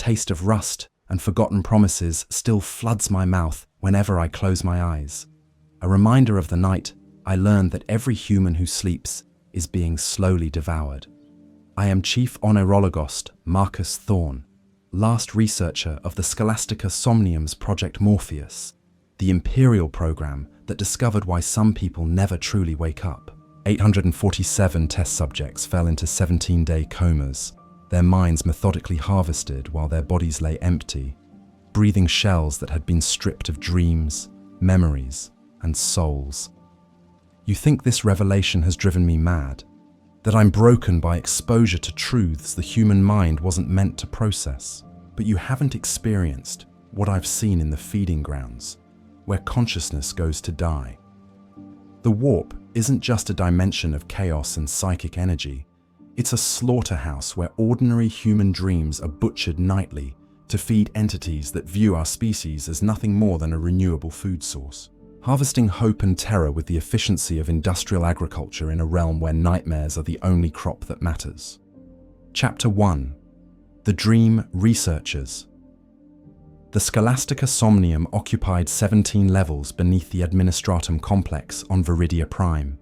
taste of rust and forgotten promises still floods my mouth whenever I close my eyes. A reminder of the night I learned that every human who sleeps is being slowly devoured. I am Chief Oneirologist Marcus Thorne, last researcher of the Scholastica Somnium's Project Morpheus, the Imperial program that discovered why some people never truly wake up. 847 test subjects fell into 17-day comas, their minds methodically harvested while their bodies lay empty, breathing shells that had been stripped of dreams, memories, and souls. You think this revelation has driven me mad? That I'm broken by exposure to truths the human mind wasn't meant to process? But you haven't experienced what I've seen in the feeding grounds, where consciousness goes to die. The warp isn't just a dimension of chaos and psychic energy. It's a slaughterhouse where ordinary human dreams are butchered nightly to feed entities that view our species as nothing more than a renewable food source, harvesting hope and terror with the efficiency of industrial agriculture in a realm where nightmares are the only crop that matters. Chapter 1. The Dream Researchers. The Scholastica Somnium occupied 17 levels beneath the Administratum complex on Veridia Prime,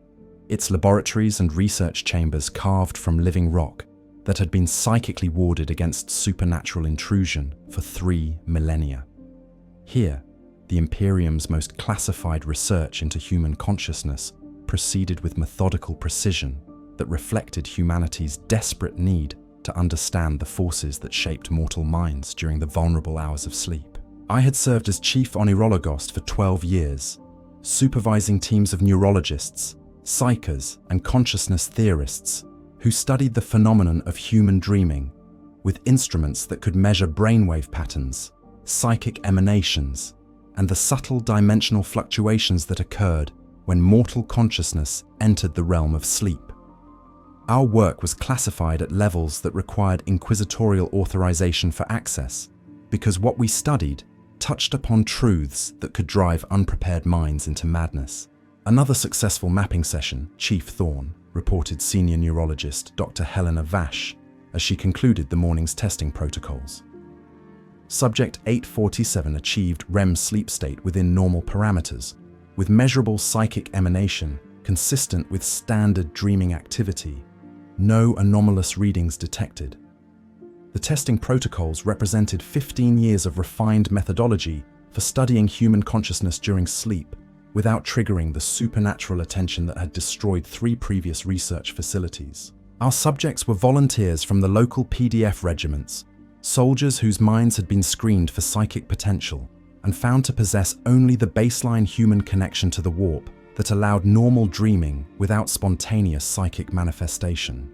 its laboratories and research chambers carved from living rock that had been psychically warded against supernatural intrusion for 3 millennia. Here, the Imperium's most classified research into human consciousness proceeded with methodical precision that reflected humanity's desperate need to understand the forces that shaped mortal minds during the vulnerable hours of sleep. I had served as Chief Oneirologist for 12 years, supervising teams of neurologists, psychers, and consciousness theorists who studied the phenomenon of human dreaming with instruments that could measure brainwave patterns, psychic emanations, and the subtle dimensional fluctuations that occurred when mortal consciousness entered the realm of sleep. Our work was classified at levels that required inquisitorial authorization for access, because what we studied touched upon truths that could drive unprepared minds into madness. Another successful mapping session, Chief Thorne, reported senior neurologist Dr. Helena Vash as she concluded the morning's testing protocols. Subject 847 achieved REM sleep state within normal parameters, with measurable psychic emanation consistent with standard dreaming activity. No anomalous readings detected. The testing protocols represented 15 years of refined methodology for studying human consciousness during sleep without triggering the supernatural attention that had destroyed 3 previous research facilities. Our subjects were volunteers from the local PDF regiments, soldiers whose minds had been screened for psychic potential and found to possess only the baseline human connection to the warp that allowed normal dreaming without spontaneous psychic manifestation.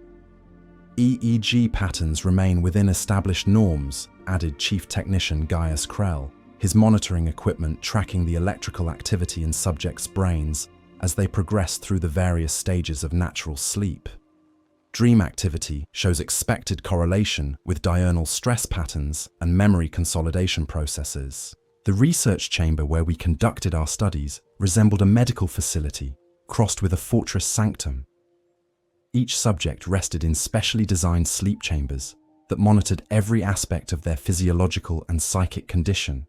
EEG patterns remain within established norms, added Chief Technician Gaius Krell, his monitoring equipment tracking the electrical activity in subjects' brains as they progress through the various stages of natural sleep. Dream activity shows expected correlation with diurnal stress patterns and memory consolidation processes. The research chamber where we conducted our studies resembled a medical facility crossed with a fortress sanctum. Each subject rested in specially designed sleep chambers that monitored every aspect of their physiological and psychic condition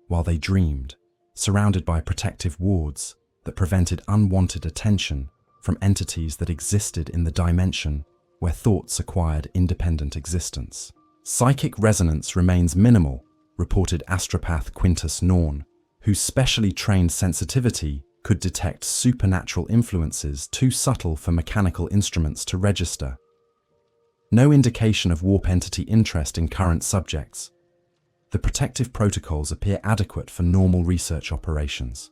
while they dreamed, surrounded by protective wards that prevented unwanted attention from entities that existed in the dimension where thoughts acquired independent existence. Psychic resonance remains minimal, reported astropath Quintus Norn, whose specially trained sensitivity could detect supernatural influences too subtle for mechanical instruments to register. No indication of warp entity interest in current subjects. The protective protocols appear adequate for normal research operations.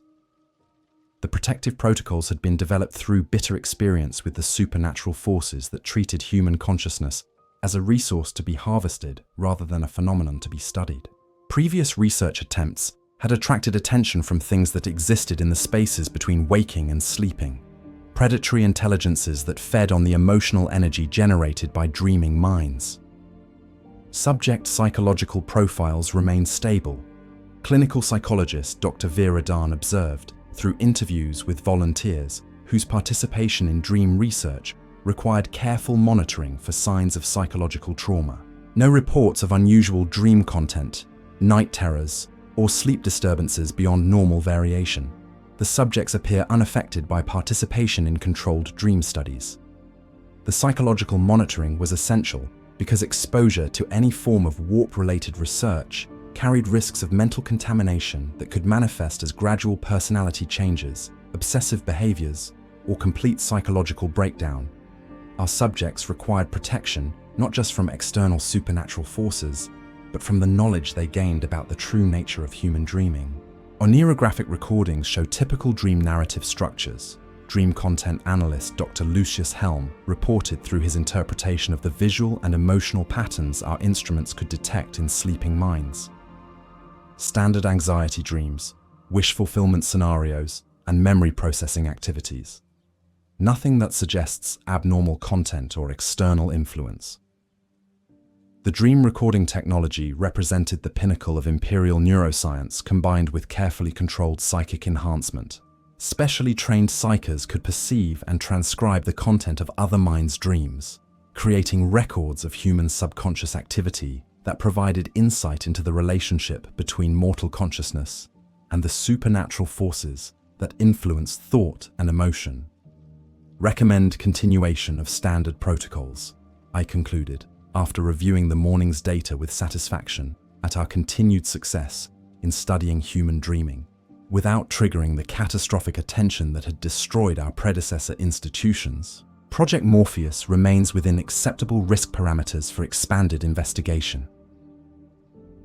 The protective protocols had been developed through bitter experience with the supernatural forces that treated human consciousness as a resource to be harvested rather than a phenomenon to be studied. Previous research attempts had attracted attention from things that existed in the spaces between waking and sleeping, predatory intelligences that fed on the emotional energy generated by dreaming minds. Subject psychological profiles remained stable, clinical psychologist Dr. Veridia observed through interviews with volunteers whose participation in dream research required careful monitoring for signs of psychological trauma. No reports of unusual dream content, night terrors, or sleep disturbances beyond normal variation. The subjects appear unaffected by participation in controlled dream studies. The psychological monitoring was essential because exposure to any form of warp-related research carried risks of mental contamination that could manifest as gradual personality changes, obsessive behaviors, or complete psychological breakdown. Our subjects required protection not just from external supernatural forces, but from the knowledge they gained about the true nature of human dreaming. Oneirographic recordings show typical dream narrative structures. Dream content analyst Dr. Lucius Helm reported through his interpretation of the visual and emotional patterns our instruments could detect in sleeping minds. Standard anxiety dreams, wish fulfillment scenarios, and memory processing activities. Nothing that suggests abnormal content or external influence. The dream recording technology represented the pinnacle of Imperial neuroscience combined with carefully controlled psychic enhancement. Specially trained psychers could perceive and transcribe the content of other minds' dreams, creating records of human subconscious activity that provided insight into the relationship between mortal consciousness and the supernatural forces that influence thought and emotion. Recommend continuation of standard protocols, I concluded, after reviewing the morning's data with satisfaction at our continued success in studying human dreaming, without triggering the catastrophic attention that had destroyed our predecessor institutions. Project Morpheus remains within acceptable risk parameters for expanded investigation.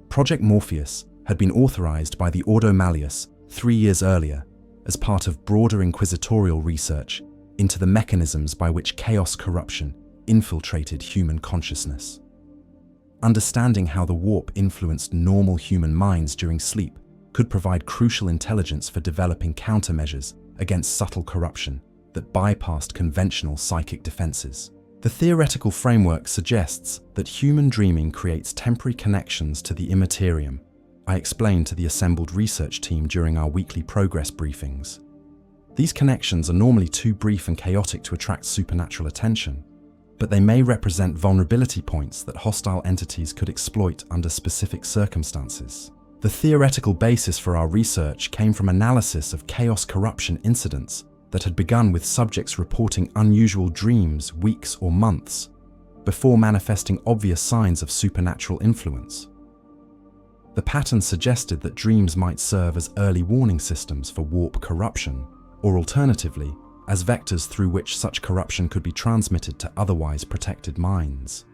Project Morpheus had been authorized by the Ordo Malleus 3 years earlier as part of broader inquisitorial research into the mechanisms by which chaos corruption infiltrated human consciousness. Understanding how the warp influenced normal human minds during sleep could provide crucial intelligence for developing countermeasures against subtle corruption that bypassed conventional psychic defenses. The theoretical framework suggests that human dreaming creates temporary connections to the Immaterium, I explained to the assembled research team during our weekly progress briefings. These connections are normally too brief and chaotic to attract supernatural attention, but they may represent vulnerability points that hostile entities could exploit under specific circumstances. The theoretical basis for our research came from analysis of chaos corruption incidents that had begun with subjects reporting unusual dreams weeks or months before manifesting obvious signs of supernatural influence. The pattern suggested that dreams might serve as early warning systems for warp corruption, or alternatively, as vectors through which such corruption could be transmitted to otherwise protected minds.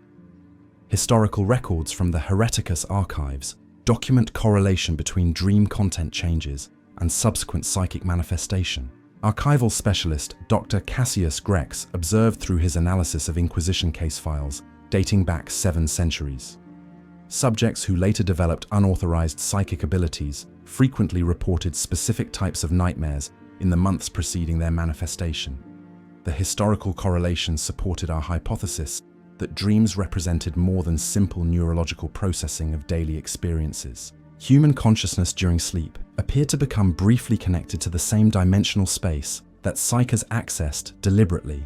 Historical records from the Hereticus archives document correlation between dream content changes and subsequent psychic manifestation. Archival specialist Dr. Cassius Grex observed through his analysis of Inquisition case files dating back 7 centuries. Subjects who later developed unauthorized psychic abilities frequently reported specific types of nightmares in the months preceding their manifestation. The historical correlation supported our hypothesis that dreams represented more than simple neurological processing of daily experiences. Human consciousness during sleep appeared to become briefly connected to the same dimensional space that psychers accessed deliberately,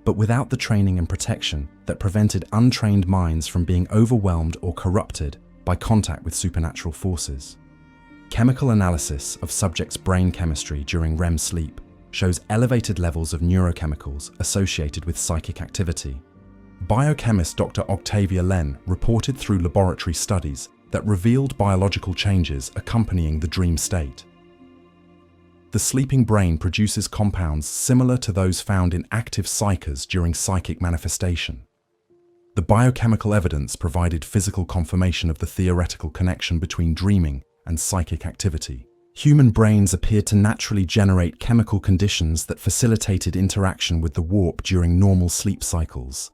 but without the training and protection that prevented untrained minds from being overwhelmed or corrupted by contact with supernatural forces. Chemical analysis of subjects' brain chemistry during REM sleep shows elevated levels of neurochemicals associated with psychic activity. Biochemist Dr. Octavia Len reported through laboratory studies that revealed biological changes accompanying the dream state. The sleeping brain produces compounds similar to those found in active psychers during psychic manifestation. The biochemical evidence provided physical confirmation of the theoretical connection between dreaming and psychic activity. Human brains appeared to naturally generate chemical conditions that facilitated interaction with the warp during normal sleep cycles,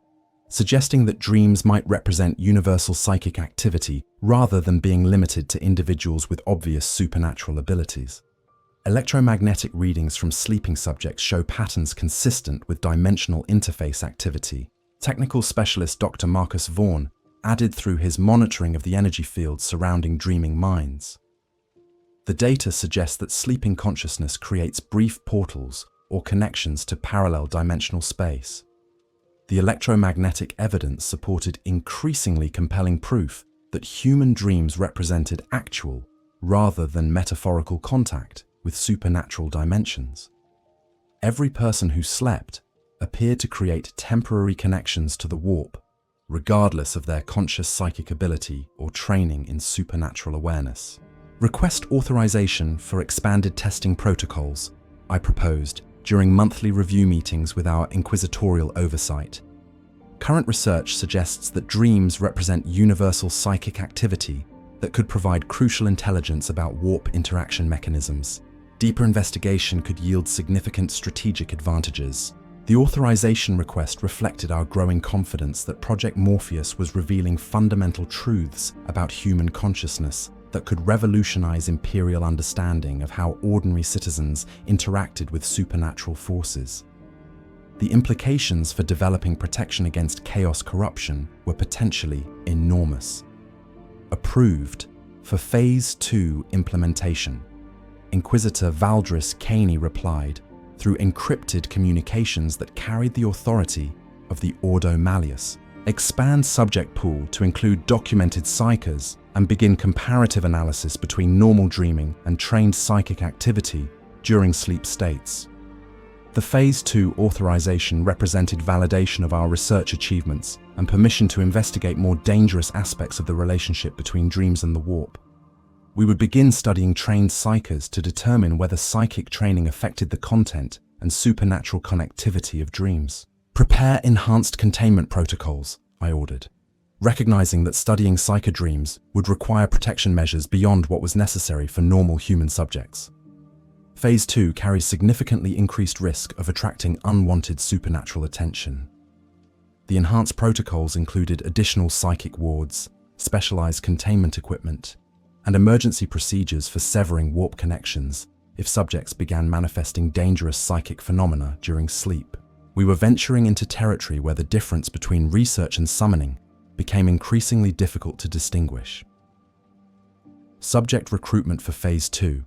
suggesting that dreams might represent universal psychic activity rather than being limited to individuals with obvious supernatural abilities. Electromagnetic readings from sleeping subjects show patterns consistent with dimensional interface activity. Technical specialist Dr. Marcus Thorne added through his monitoring of the energy fields surrounding dreaming minds. The data suggests that sleeping consciousness creates brief portals or connections to parallel dimensional space. The electromagnetic evidence supported increasingly compelling proof that human dreams represented actual, rather than metaphorical contact with supernatural dimensions. Every person who slept appeared to create temporary connections to the warp, regardless of their conscious psychic ability or training in supernatural awareness. Request authorization for expanded testing protocols, I proposed during monthly review meetings with our inquisitorial oversight. Current research suggests that dreams represent universal psychic activity that could provide crucial intelligence about warp interaction mechanisms. Deeper investigation could yield significant strategic advantages. The authorization request reflected our growing confidence that Project Morpheus was revealing fundamental truths about human consciousness that could revolutionize Imperial understanding of how ordinary citizens interacted with supernatural forces. The implications for developing protection against chaos corruption were potentially enormous. Approved for Phase 2 implementation. Inquisitor Valdris Caney replied through encrypted communications that carried the authority of the Ordo Malleus. Expand subject pool to include documented psychers and begin comparative analysis between normal dreaming and trained psychic activity during sleep states. The Phase 2 authorization represented validation of our research achievements and permission to investigate more dangerous aspects of the relationship between dreams and the warp. We would begin studying trained psychers to determine whether psychic training affected the content and supernatural connectivity of dreams. Prepare enhanced containment protocols, I ordered, recognizing that studying psychodreams would require protection measures beyond what was necessary for normal human subjects. Phase 2 carries significantly increased risk of attracting unwanted supernatural attention. The enhanced protocols included additional psychic wards, specialized containment equipment, and emergency procedures for severing warp connections if subjects began manifesting dangerous psychic phenomena during sleep. We were venturing into territory where the difference between research and summoning became increasingly difficult to distinguish. Subject recruitment for Phase 2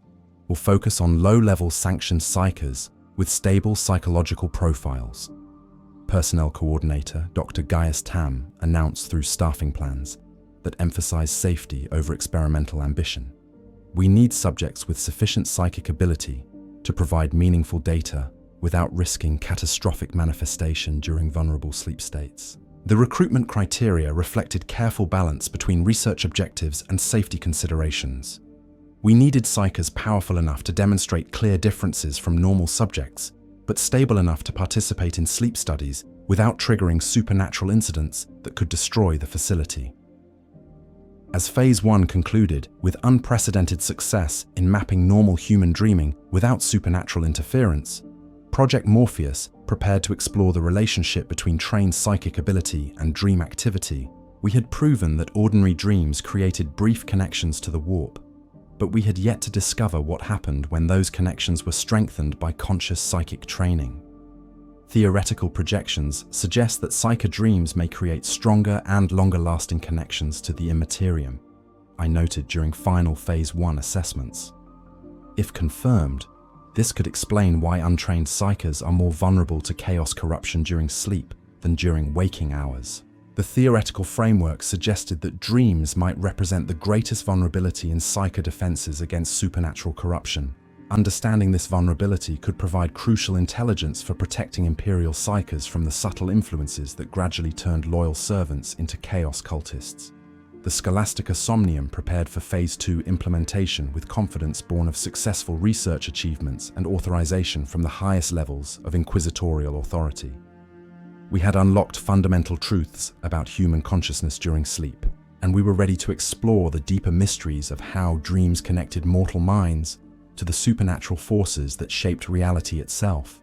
will focus on low-level sanctioned psychers with stable psychological profiles. Personnel Coordinator Dr. Gaius Tam announced through staffing plans that emphasize safety over experimental ambition. We need subjects with sufficient psychic ability to provide meaningful data without risking catastrophic manifestation during vulnerable sleep states. The recruitment criteria reflected careful balance between research objectives and safety considerations. We needed psychers powerful enough to demonstrate clear differences from normal subjects, but stable enough to participate in sleep studies without triggering supernatural incidents that could destroy the facility. As Phase 1 concluded with unprecedented success in mapping normal human dreaming without supernatural interference, Project Morpheus prepared to explore the relationship between trained psychic ability and dream activity. We had proven that ordinary dreams created brief connections to the warp, but we had yet to discover what happened when those connections were strengthened by conscious psychic training. Theoretical projections suggest that psychodreams may create stronger and longer-lasting connections to the Immaterium, I noted during final Phase 1 assessments. If confirmed, this could explain why untrained psychers are more vulnerable to chaos corruption during sleep than during waking hours. The theoretical framework suggested that dreams might represent the greatest vulnerability in psycho defenses against supernatural corruption. Understanding this vulnerability could provide crucial intelligence for protecting Imperial psychers from the subtle influences that gradually turned loyal servants into chaos cultists. The Scholastica Somnium prepared for Phase 2 implementation with confidence born of successful research achievements and authorization from the highest levels of inquisitorial authority. We had unlocked fundamental truths about human consciousness during sleep, and we were ready to explore the deeper mysteries of how dreams connected mortal minds to the supernatural forces that shaped reality itself.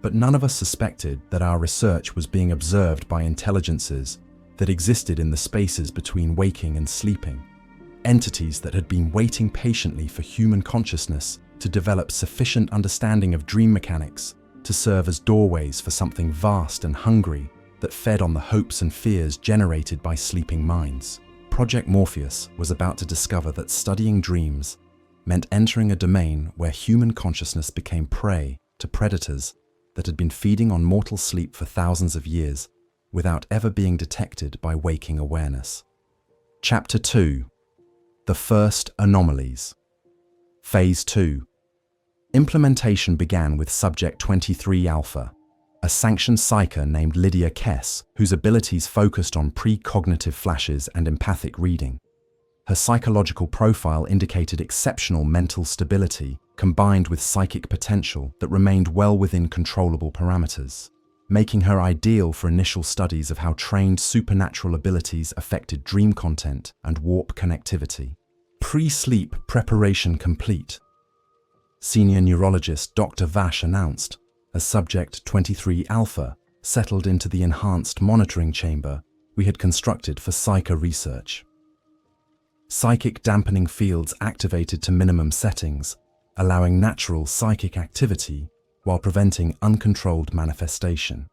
But none of us suspected that our research was being observed by intelligences that existed in the spaces between waking and sleeping, entities that had been waiting patiently for human consciousness to develop sufficient understanding of dream mechanics to serve as doorways for something vast and hungry that fed on the hopes and fears generated by sleeping minds. Project Morpheus was about to discover that studying dreams meant entering a domain where human consciousness became prey to predators that had been feeding on mortal sleep for thousands of years without ever being detected by waking awareness. Chapter 2. The First Anomalies. Phase 2. Implementation began with Subject 23 Alpha, a sanctioned psyker named Lydia Kess, whose abilities focused on precognitive flashes and empathic reading. Her psychological profile indicated exceptional mental stability, combined with psychic potential that remained well within controllable parameters, making her ideal for initial studies of how trained supernatural abilities affected dream content and warp connectivity. Pre-sleep preparation complete. Senior neurologist Dr. Vash announced, as Subject 23 Alpha settled into the enhanced monitoring chamber we had constructed for psyker research. Psychic dampening fields activated to minimum settings, allowing natural psychic activity while preventing uncontrolled manifestation.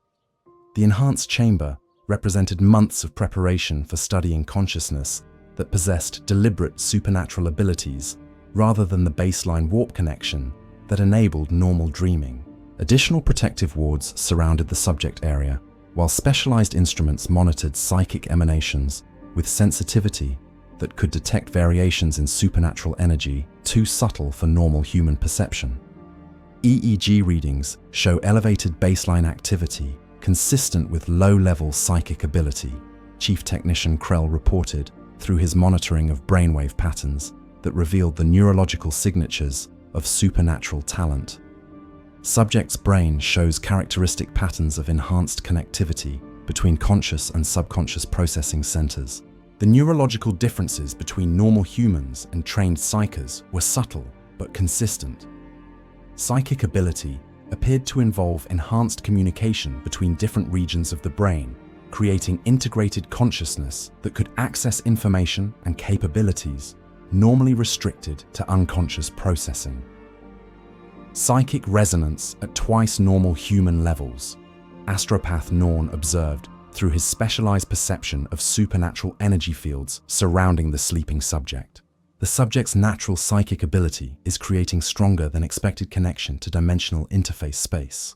The enhanced chamber represented months of preparation for studying consciousness that possessed deliberate supernatural abilities rather than the baseline warp connection that enabled normal dreaming. Additional protective wards surrounded the subject area, while specialized instruments monitored psychic emanations with sensitivity that could detect variations in supernatural energy too subtle for normal human perception. EEG readings show elevated baseline activity consistent with low-level psychic ability, Chief Technician Krell reported through his monitoring of brainwave patterns that revealed the neurological signatures of supernatural talent. Subject's brain shows characteristic patterns of enhanced connectivity between conscious and subconscious processing centers. The neurological differences between normal humans and trained psychers were subtle but consistent. Psychic ability appeared to involve enhanced communication between different regions of the brain, creating integrated consciousness that could access information and capabilities normally restricted to unconscious processing. Psychic resonance at twice normal human levels, astropath Norn observed through his specialized perception of supernatural energy fields surrounding the sleeping subject. The subject's natural psychic ability is creating stronger than expected connection to dimensional interface space.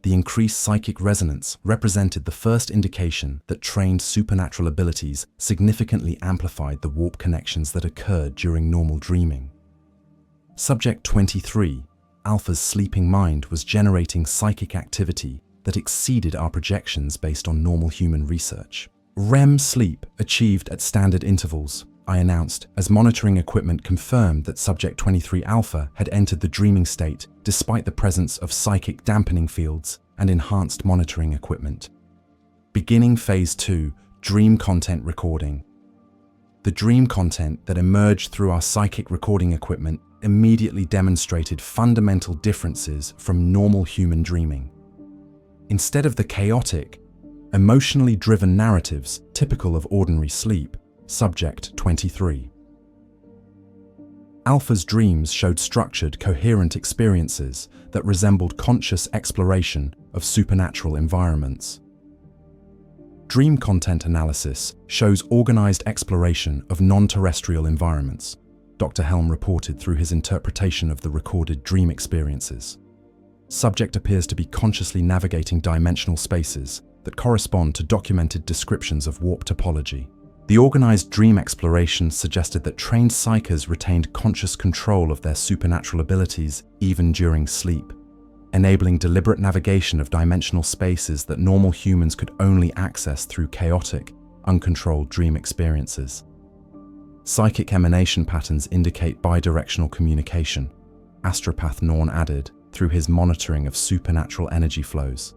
The increased psychic resonance represented the first indication that trained supernatural abilities significantly amplified the warp connections that occurred during normal dreaming. Subject 23, Alpha's sleeping mind, was generating psychic activity that exceeded our projections based on normal human research. REM sleep achieved at standard intervals, I announced, as monitoring equipment confirmed that Subject 23 Alpha had entered the dreaming state despite the presence of psychic dampening fields and enhanced monitoring equipment. Beginning Phase 2, Dream Content Recording. The dream content that emerged through our psychic recording equipment immediately demonstrated fundamental differences from normal human dreaming. Instead of the chaotic, emotionally driven narratives typical of ordinary sleep, Subject 23 Alpha's dreams showed structured, coherent experiences that resembled conscious exploration of supernatural environments. Dream content analysis shows organized exploration of non-terrestrial environments, Dr. Helm reported through his interpretation of the recorded dream experiences. Subject appears to be consciously navigating dimensional spaces that correspond to documented descriptions of warp topology. The organized dream exploration suggested that trained psychers retained conscious control of their supernatural abilities even during sleep, enabling deliberate navigation of dimensional spaces that normal humans could only access through chaotic, uncontrolled dream experiences. Psychic emanation patterns indicate bidirectional communication, astropath Norn added through his monitoring of supernatural energy flows.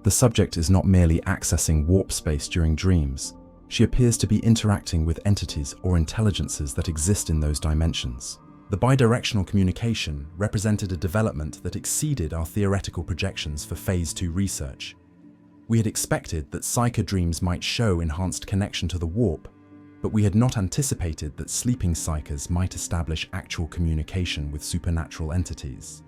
The subject is not merely accessing warp space during dreams. She appears to be interacting with entities or intelligences that exist in those dimensions. The bidirectional communication represented a development that exceeded our theoretical projections for Phase 2 research. We had expected that psychic dreams might show enhanced connection to the warp, but we had not anticipated that sleeping psychers might establish actual communication with supernatural entities.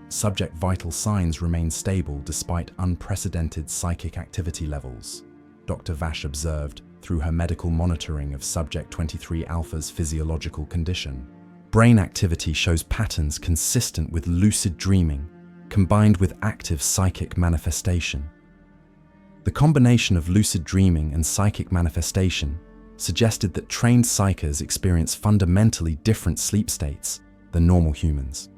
Subject vital signs remain stable despite unprecedented psychic activity levels, Dr. Vash observed through her medical monitoring of Subject 23 Alpha's physiological condition. Brain activity shows patterns consistent with lucid dreaming, combined with active psychic manifestation. The combination of lucid dreaming and psychic manifestation suggested that trained psychers experience fundamentally different sleep states than normal humans.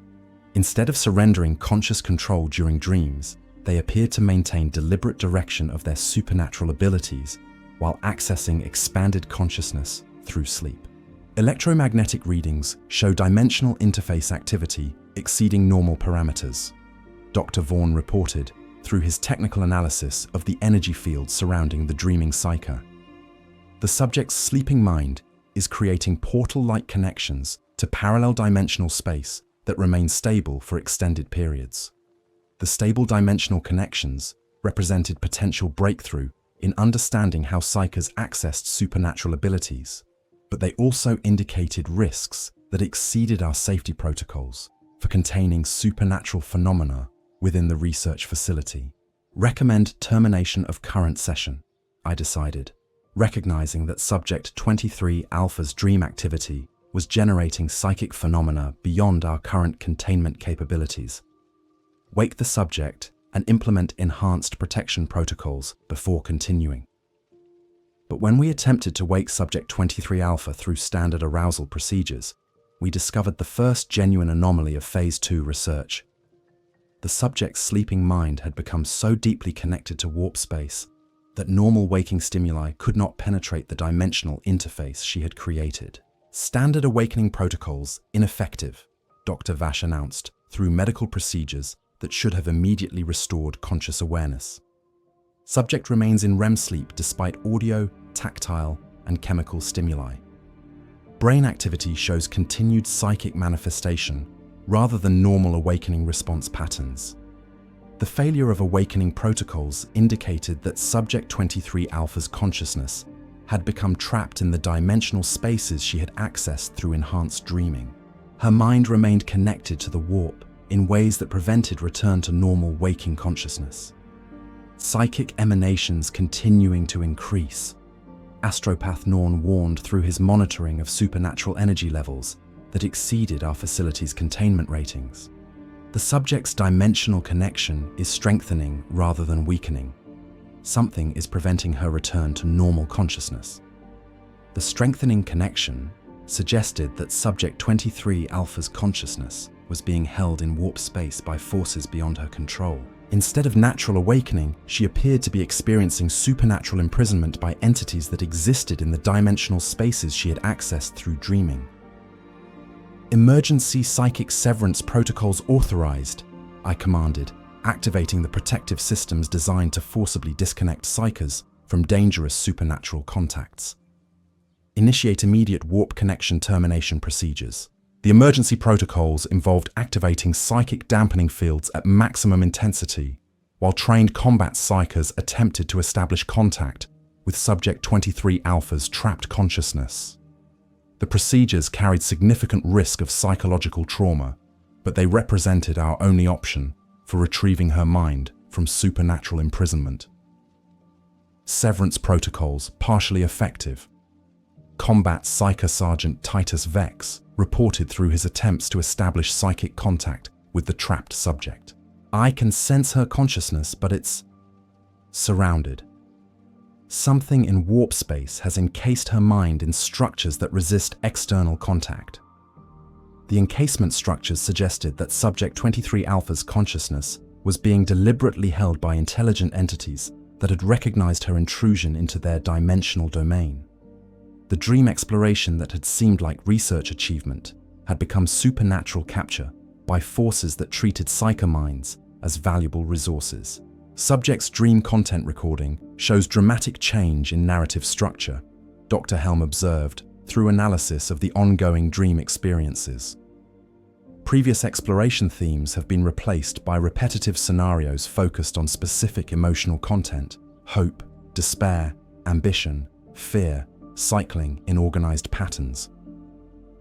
Instead of surrendering conscious control during dreams, they appear to maintain deliberate direction of their supernatural abilities while accessing expanded consciousness through sleep. Electromagnetic readings show dimensional interface activity exceeding normal parameters, Dr. Thorne reported through his technical analysis of the energy field surrounding the dreaming psyker. The subject's sleeping mind is creating portal-like connections to parallel dimensional space that remain stable for extended periods. The stable dimensional connections represented potential breakthrough in understanding how psychers accessed supernatural abilities, but they also indicated risks that exceeded our safety protocols for containing supernatural phenomena within the research facility. Recommend termination of current session, I decided, recognizing that Subject 23 Alpha's dream activity was generating psychic phenomena beyond our current containment capabilities. Wake the subject and implement enhanced protection protocols before continuing. But when we attempted to wake Subject 23 Alpha through standard arousal procedures, we discovered the first genuine anomaly of Phase 2 research. The subject's sleeping mind had become so deeply connected to warp space that normal waking stimuli could not penetrate the dimensional interface she had created. Standard awakening protocols ineffective, Dr. Vash announced, through medical procedures that should have immediately restored conscious awareness. Subject remains in REM sleep despite audio, tactile, and chemical stimuli. Brain activity shows continued psychic manifestation rather than normal awakening response patterns. The failure of awakening protocols indicated that Subject 23 Alpha's consciousness had become trapped in the dimensional spaces she had accessed through enhanced dreaming. Her mind remained connected to the warp in ways that prevented return to normal waking consciousness. Psychic emanations continuing to increase. Astropath Norn warned through his monitoring of supernatural energy levels that exceeded our facility's containment ratings. The subject's dimensional connection is strengthening rather than weakening. Something is preventing her return to normal consciousness. The strengthening connection suggested that Subject 23 Alpha's consciousness was being held in warp space by forces beyond her control. Instead of natural awakening, she appeared to be experiencing supernatural imprisonment by entities that existed in the dimensional spaces she had accessed through dreaming. Emergency psychic severance protocols authorized, I commanded, activating the protective systems designed to forcibly disconnect psychers from dangerous supernatural contacts. Initiate immediate warp connection termination procedures. The emergency protocols involved activating psychic dampening fields at maximum intensity, while trained combat psychers attempted to establish contact with Subject 23 Alpha's trapped consciousness. The procedures carried significant risk of psychological trauma, but they represented our only option for retrieving her mind from supernatural imprisonment. Severance protocols partially effective. Combat Psyker Sergeant Titus Vex reported through his attempts to establish psychic contact with the trapped subject. I can sense her consciousness, but it's surrounded. Something in warp space has encased her mind in structures that resist external contact. The encasement structures suggested that Subject 23 Alpha's consciousness was being deliberately held by intelligent entities that had recognized her intrusion into their dimensional domain. The dream exploration that had seemed like research achievement had become supernatural capture by forces that treated psyker minds as valuable resources. Subject's dream content recording shows dramatic change in narrative structure, Dr. Helm observed through analysis of the ongoing dream experiences. Previous exploration themes have been replaced by repetitive scenarios focused on specific emotional content: hope, despair, ambition, fear, cycling in organized patterns.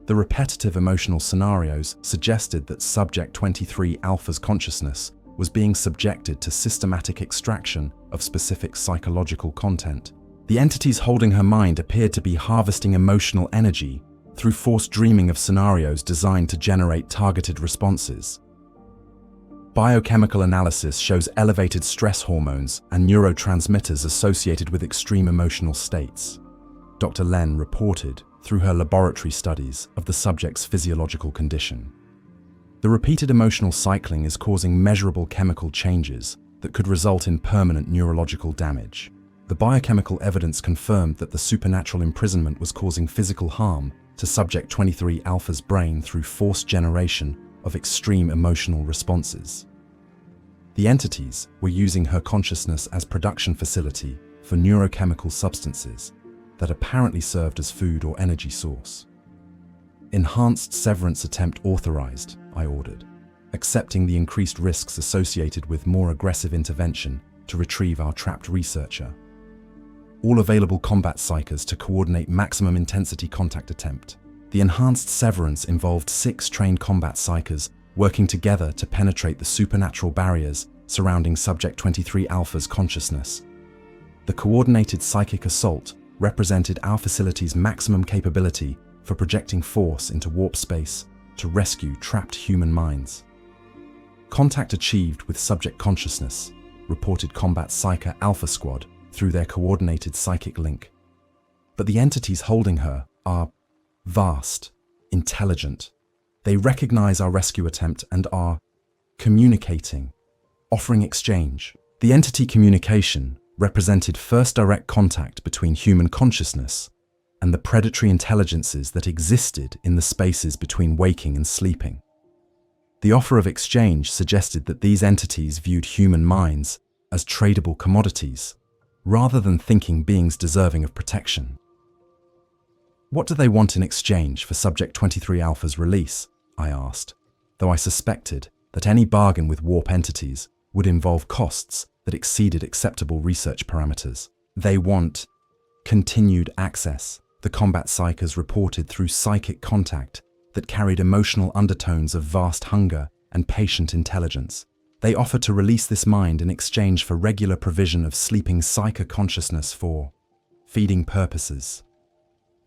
The repetitive emotional scenarios suggested that Subject 23 Alpha's consciousness was being subjected to systematic extraction of specific psychological content. The entities holding her mind appeared to be harvesting emotional energy through forced dreaming of scenarios designed to generate targeted responses. Biochemical analysis shows elevated stress hormones and neurotransmitters associated with extreme emotional states. Dr. Len reported through her laboratory studies of the subject's physiological condition. The repeated emotional cycling is causing measurable chemical changes that could result in permanent neurological damage. The biochemical evidence confirmed that the supernatural imprisonment was causing physical harm to Subject 23 Alpha's brain through forced generation of extreme emotional responses. The entities were using her consciousness as production facility for neurochemical substances that apparently served as food or energy source. Enhanced severance attempt authorized, I ordered, accepting the increased risks associated with more aggressive intervention to retrieve our trapped researcher. All available combat psychers to coordinate maximum intensity contact attempt. The enhanced severance involved 6 trained combat psychers working together to penetrate the supernatural barriers surrounding Subject 23 Alpha's consciousness. The coordinated psychic assault represented our facility's maximum capability for projecting force into warp space to rescue trapped human minds. Contact achieved with subject consciousness, reported Combat Psyker Alpha Squad through their coordinated psychic link. But the entities holding her are vast, intelligent. They recognize our rescue attempt and are communicating, offering exchange. The entity communication represented first direct contact between human consciousness and the predatory intelligences that existed in the spaces between waking and sleeping. The offer of exchange suggested that these entities viewed human minds as tradable commodities, rather than thinking beings deserving of protection. What do they want in exchange for Subject 23 Alpha's release? I asked, though I suspected that any bargain with warp entities would involve costs that exceeded acceptable research parameters. They want continued access, the combat psychers reported through psychic contact that carried emotional undertones of vast hunger and patient intelligence. They offer to release this mind in exchange for regular provision of sleeping psychic consciousness for feeding purposes.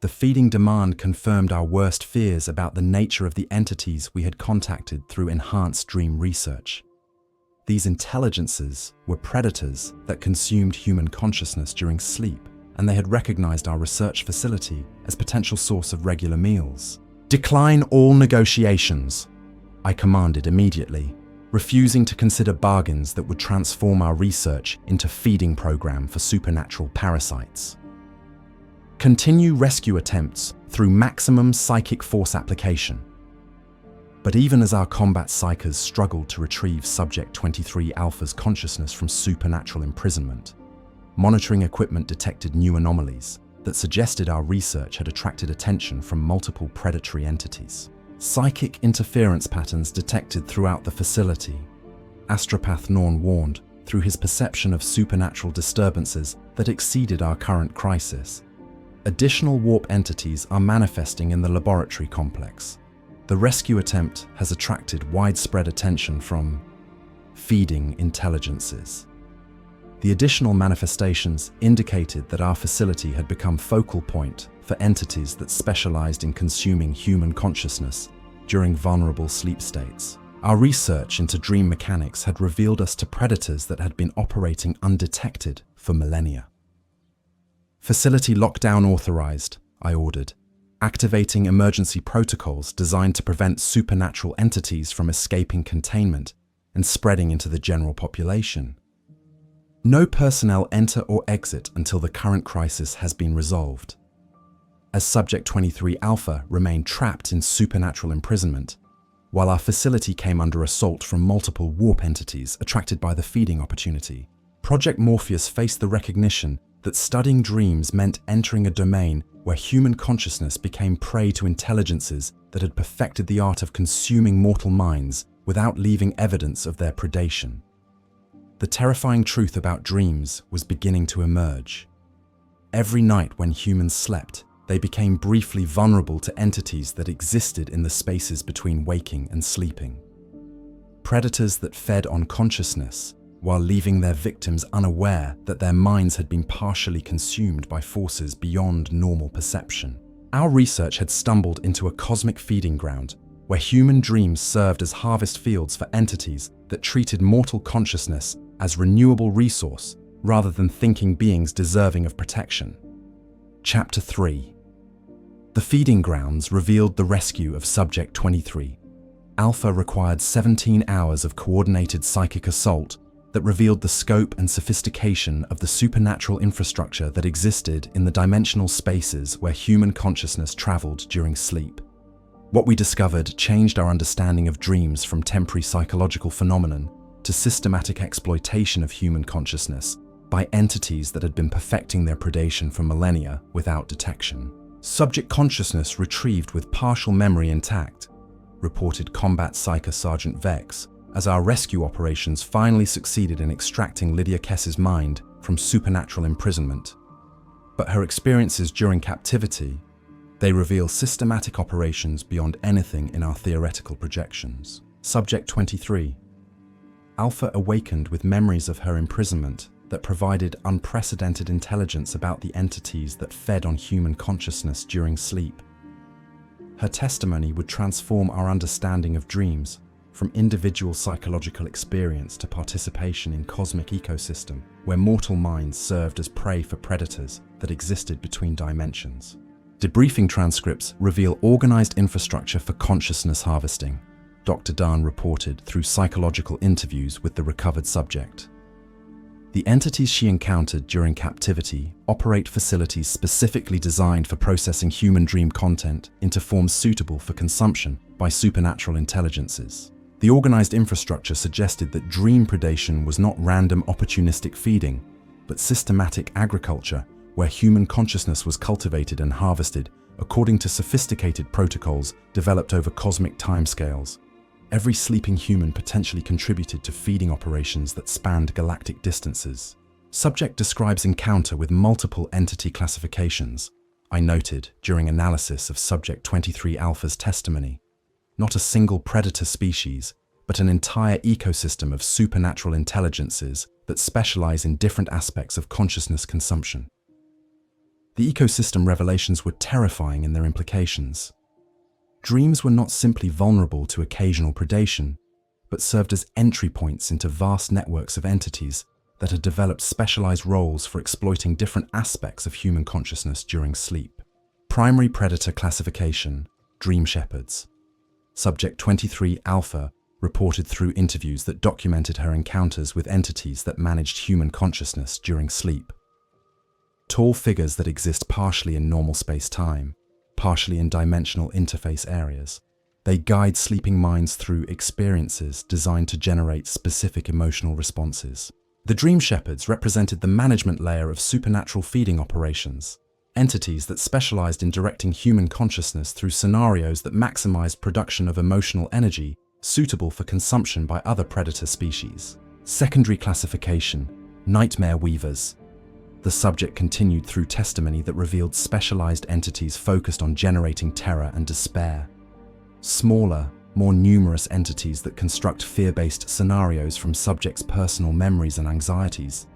The feeding demand confirmed our worst fears about the nature of the entities we had contacted through enhanced dream research. These intelligences were predators that consumed human consciousness during sleep, and they had recognized our research facility as potential source of regular meals. Decline all negotiations, I commanded immediately, refusing to consider bargains that would transform our research into feeding program for supernatural parasites. Continue rescue attempts through maximum psychic force application. But even as our combat psychers struggled to retrieve Subject 23 Alpha's consciousness from supernatural imprisonment, monitoring equipment detected new anomalies that suggested our research had attracted attention from multiple predatory entities. Psychic interference patterns detected throughout the facility. Astropath Norn warned through his perception of supernatural disturbances that exceeded our current crisis. Additional warp entities are manifesting in the laboratory complex. The rescue attempt has attracted widespread attention from feeding intelligences. The additional manifestations indicated that our facility had become focal point for entities that specialized in consuming human consciousness during vulnerable sleep states. Our research into dream mechanics had revealed us to predators that had been operating undetected for millennia. Facility lockdown authorized, I ordered, activating emergency protocols designed to prevent supernatural entities from escaping containment and spreading into the general population. No personnel enter or exit until the current crisis has been resolved. As Subject 23 Alpha remained trapped in supernatural imprisonment, while our facility came under assault from multiple warp entities attracted by the feeding opportunity, Project Morpheus faced the recognition that studying dreams meant entering a domain where human consciousness became prey to intelligences that had perfected the art of consuming mortal minds without leaving evidence of their predation. The terrifying truth about dreams was beginning to emerge. Every night when humans slept, they became briefly vulnerable to entities that existed in the spaces between waking and sleeping. Predators that fed on consciousness, while leaving their victims unaware that their minds had been partially consumed by forces beyond normal perception. Our research had stumbled into a cosmic feeding ground where human dreams served as harvest fields for entities that treated mortal consciousness as renewable resource rather than thinking beings deserving of protection. Chapter 3. The feeding grounds revealed the rescue of Subject 23. Alpha required 17 hours of coordinated psychic assault that revealed the scope and sophistication of the supernatural infrastructure that existed in the dimensional spaces where human consciousness traveled during sleep. What we discovered changed our understanding of dreams from temporary psychological phenomenon to systematic exploitation of human consciousness by entities that had been perfecting their predation for millennia without detection. Subject consciousness retrieved with partial memory intact, reported Combat Psyker Sergeant Vex, as our rescue operations finally succeeded in extracting Lydia Kess's mind from supernatural imprisonment. But her experiences during captivity, they reveal systematic operations beyond anything in our theoretical projections. Subject 23. Alpha awakened with memories of her imprisonment that provided unprecedented intelligence about the entities that fed on human consciousness during sleep. Her testimony would transform our understanding of dreams, from individual psychological experience to participation in cosmic ecosystem, where mortal minds served as prey for predators that existed between dimensions. Debriefing transcripts reveal organized infrastructure for consciousness harvesting, Dr. Darn reported through psychological interviews with the recovered subject. The entities she encountered during captivity operate facilities specifically designed for processing human dream content into forms suitable for consumption by supernatural intelligences. The organized infrastructure suggested that dream predation was not random opportunistic feeding, but systematic agriculture where human consciousness was cultivated and harvested according to sophisticated protocols developed over cosmic timescales. Every sleeping human potentially contributed to feeding operations that spanned galactic distances. Subject describes encounter with multiple entity classifications, I noted during analysis of Subject 23 Alpha's testimony. Not a single predator species, but an entire ecosystem of supernatural intelligences that specialize in different aspects of consciousness consumption. The ecosystem revelations were terrifying in their implications. Dreams were not simply vulnerable to occasional predation, but served as entry points into vast networks of entities that had developed specialized roles for exploiting different aspects of human consciousness during sleep. Primary predator classification, dream shepherds. Subject 23 Alpha reported through interviews that documented her encounters with entities that managed human consciousness during sleep. Tall figures that exist partially in normal space-time, partially in dimensional interface areas. They guide sleeping minds through experiences designed to generate specific emotional responses. The Dream Shepherds represented the management layer of supernatural feeding operations, entities that specialized in directing human consciousness through scenarios that maximized production of emotional energy suitable for consumption by other predator species. Secondary classification, Nightmare Weavers. The subject continued through testimony that revealed specialized entities focused on generating terror and despair. Smaller, more numerous entities that construct fear-based scenarios from subjects' personal memories and anxieties.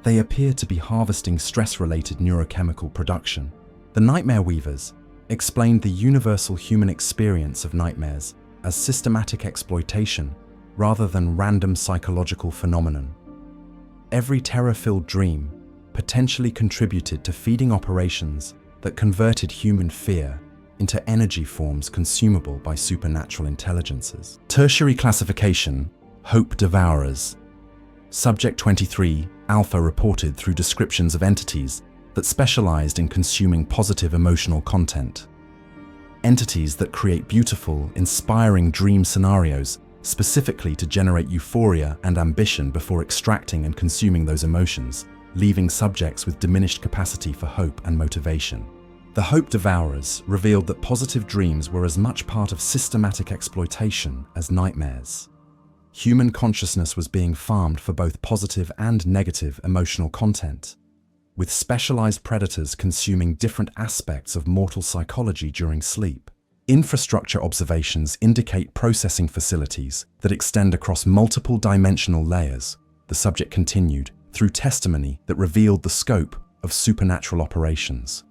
They appear to be harvesting stress-related neurochemical production. The Nightmare Weavers explained the universal human experience of nightmares as systematic exploitation rather than random psychological phenomenon. Every terror-filled dream potentially contributed to feeding operations that converted human fear into energy forms consumable by supernatural intelligences. Tertiary classification, Hope Devourers. Subject 23 Alpha reported through descriptions of entities that specialized in consuming positive emotional content. Entities that create beautiful, inspiring dream scenarios specifically to generate euphoria and ambition before extracting and consuming those emotions, leaving subjects with diminished capacity for hope and motivation. The Hope Devourers revealed that positive dreams were as much part of systematic exploitation as nightmares. Human consciousness was being farmed for both positive and negative emotional content, with specialized predators consuming different aspects of mortal psychology during sleep. Infrastructure observations indicate processing facilities that extend across multiple dimensional layers, the subject continued, through testimony that revealed the scope of supernatural operations.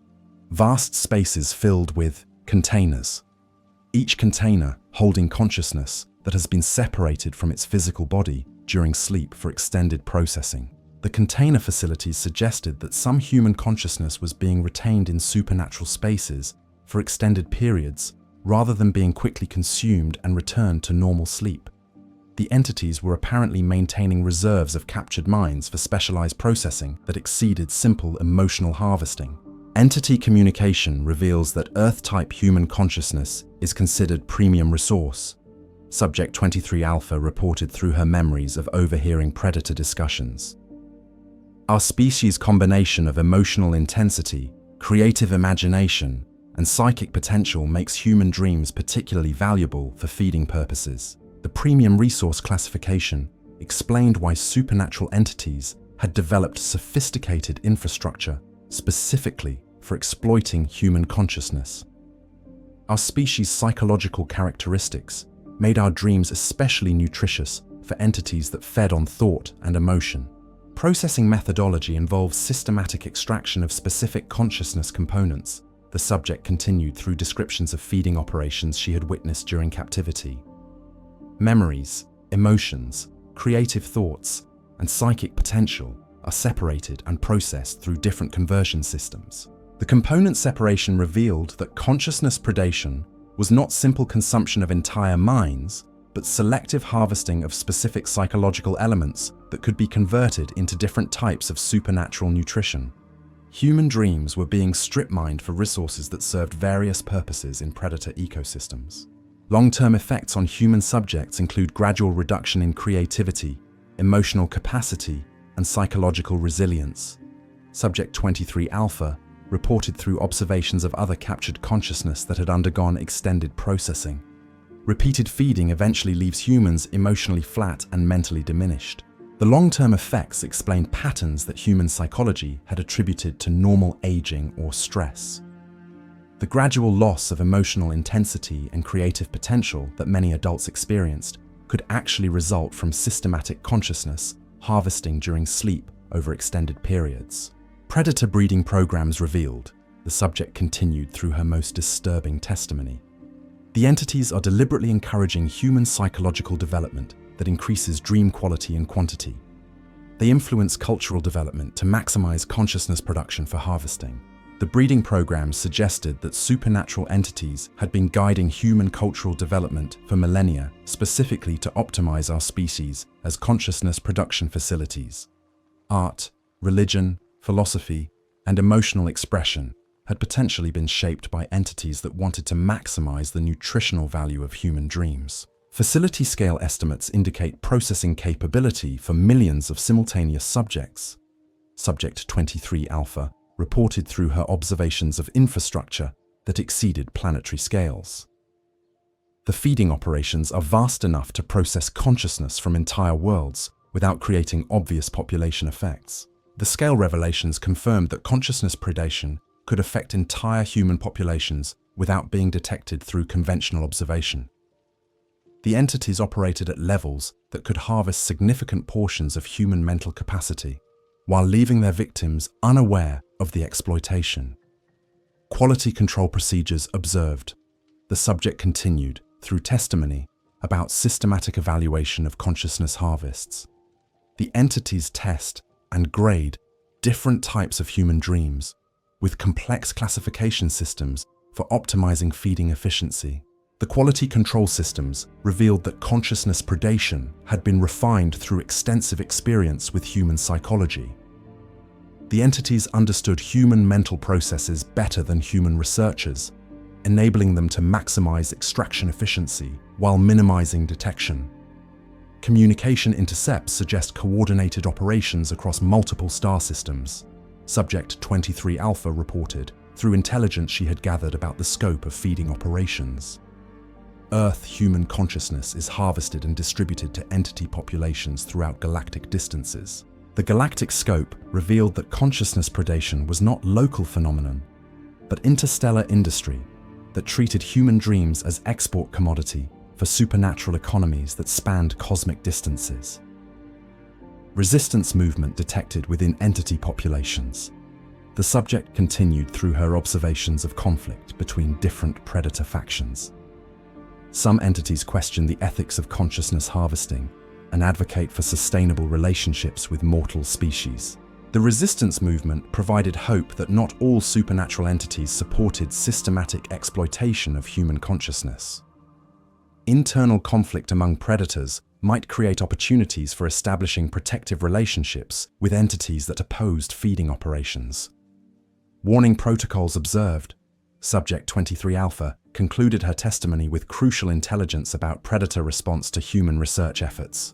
Vast spaces filled with containers, each container holding consciousness that has been separated from its physical body during sleep for extended processing. The container facilities suggested that some human consciousness was being retained in supernatural spaces for extended periods rather than being quickly consumed and returned to normal sleep. The entities were apparently maintaining reserves of captured minds for specialized processing that exceeded simple emotional harvesting. Entity communication reveals that Earth-type human consciousness is considered premium resource. Subject 23 Alpha reported through her memories of overhearing predator discussions. Our species' combination of emotional intensity, creative imagination, and psychic potential makes human dreams particularly valuable for feeding purposes. The premium resource classification explained why supernatural entities had developed sophisticated infrastructure specifically for exploiting human consciousness. Our species' psychological characteristics made our dreams especially nutritious for entities that fed on thought and emotion. Processing methodology involves systematic extraction of specific consciousness components. The subject continued through descriptions of feeding operations she had witnessed during captivity. Memories, emotions, creative thoughts, and psychic potential are separated and processed through different conversion systems. The component separation revealed that consciousness predation was not simple consumption of entire minds, but selective harvesting of specific psychological elements that could be converted into different types of supernatural nutrition. Human dreams were being strip-mined for resources that served various purposes in predator ecosystems. Long-term effects on human subjects include gradual reduction in creativity, emotional capacity, and psychological resilience. Subject 23 Alpha reported through observations of other captured consciousness that had undergone extended processing. Repeated feeding eventually leaves humans emotionally flat and mentally diminished. The long-term effects explain patterns that human psychology had attributed to normal aging or stress. The gradual loss of emotional intensity and creative potential that many adults experienced could actually result from systematic consciousness harvesting during sleep over extended periods. Predator breeding programs revealed, the subject continued through her most disturbing testimony. The entities are deliberately encouraging human psychological development that increases dream quality and quantity. They influence cultural development to maximize consciousness production for harvesting. The breeding programs suggested that supernatural entities had been guiding human cultural development for millennia, specifically to optimize our species as consciousness production facilities. Art, religion, philosophy, and emotional expression had potentially been shaped by entities that wanted to maximize the nutritional value of human dreams. Facility scale estimates indicate processing capability for millions of simultaneous subjects. Subject 23 Alpha reported through her observations of infrastructure that exceeded planetary scales. The feeding operations are vast enough to process consciousness from entire worlds without creating obvious population effects. The scale revelations confirmed that consciousness predation could affect entire human populations without being detected through conventional observation. The entities operated at levels that could harvest significant portions of human mental capacity, while leaving their victims unaware of the exploitation. Quality control procedures observed. The subject continued through testimony about systematic evaluation of consciousness harvests. The entities test and grade different types of human dreams with complex classification systems for optimizing feeding efficiency. The quality control systems revealed that consciousness predation had been refined through extensive experience with human psychology. The entities understood human mental processes better than human researchers, enabling them to maximize extraction efficiency while minimizing detection. Communication intercepts suggest coordinated operations across multiple star systems. Subject 23 Alpha reported through intelligence she had gathered about the scope of feeding operations. Earth human consciousness is harvested and distributed to entity populations throughout galactic distances. The galactic scope revealed that consciousness predation was not local phenomenon, but interstellar industry that treated human dreams as export commodity for supernatural economies that spanned cosmic distances. Resistance movement detected within entity populations. The subject continued through her observations of conflict between different predator factions. Some entities question the ethics of consciousness harvesting and advocate for sustainable relationships with mortal species. The resistance movement provided hope that not all supernatural entities supported systematic exploitation of human consciousness. Internal conflict among predators might create opportunities for establishing protective relationships with entities that opposed feeding operations. Warning protocols observed. Subject 23 Alpha concluded her testimony with crucial intelligence about predator response to human research efforts.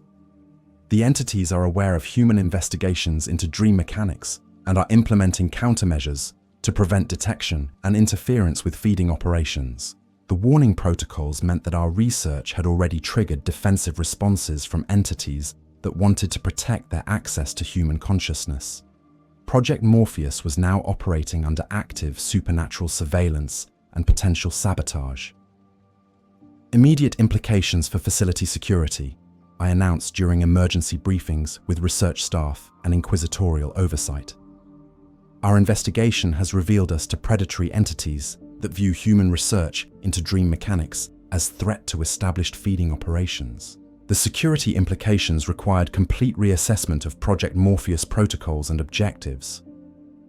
The entities are aware of human investigations into dream mechanics and are implementing countermeasures to prevent detection and interference with feeding operations. The warning protocols meant that our research had already triggered defensive responses from entities that wanted to protect their access to human consciousness. Project Morpheus was now operating under active supernatural surveillance and potential sabotage. Immediate implications for facility security, I announced during emergency briefings with research staff and inquisitorial oversight. Our investigation has revealed us to predatory entities that view human research into dream mechanics as threat to established feeding operations. The security implications required complete reassessment of Project Morpheus protocols and objectives.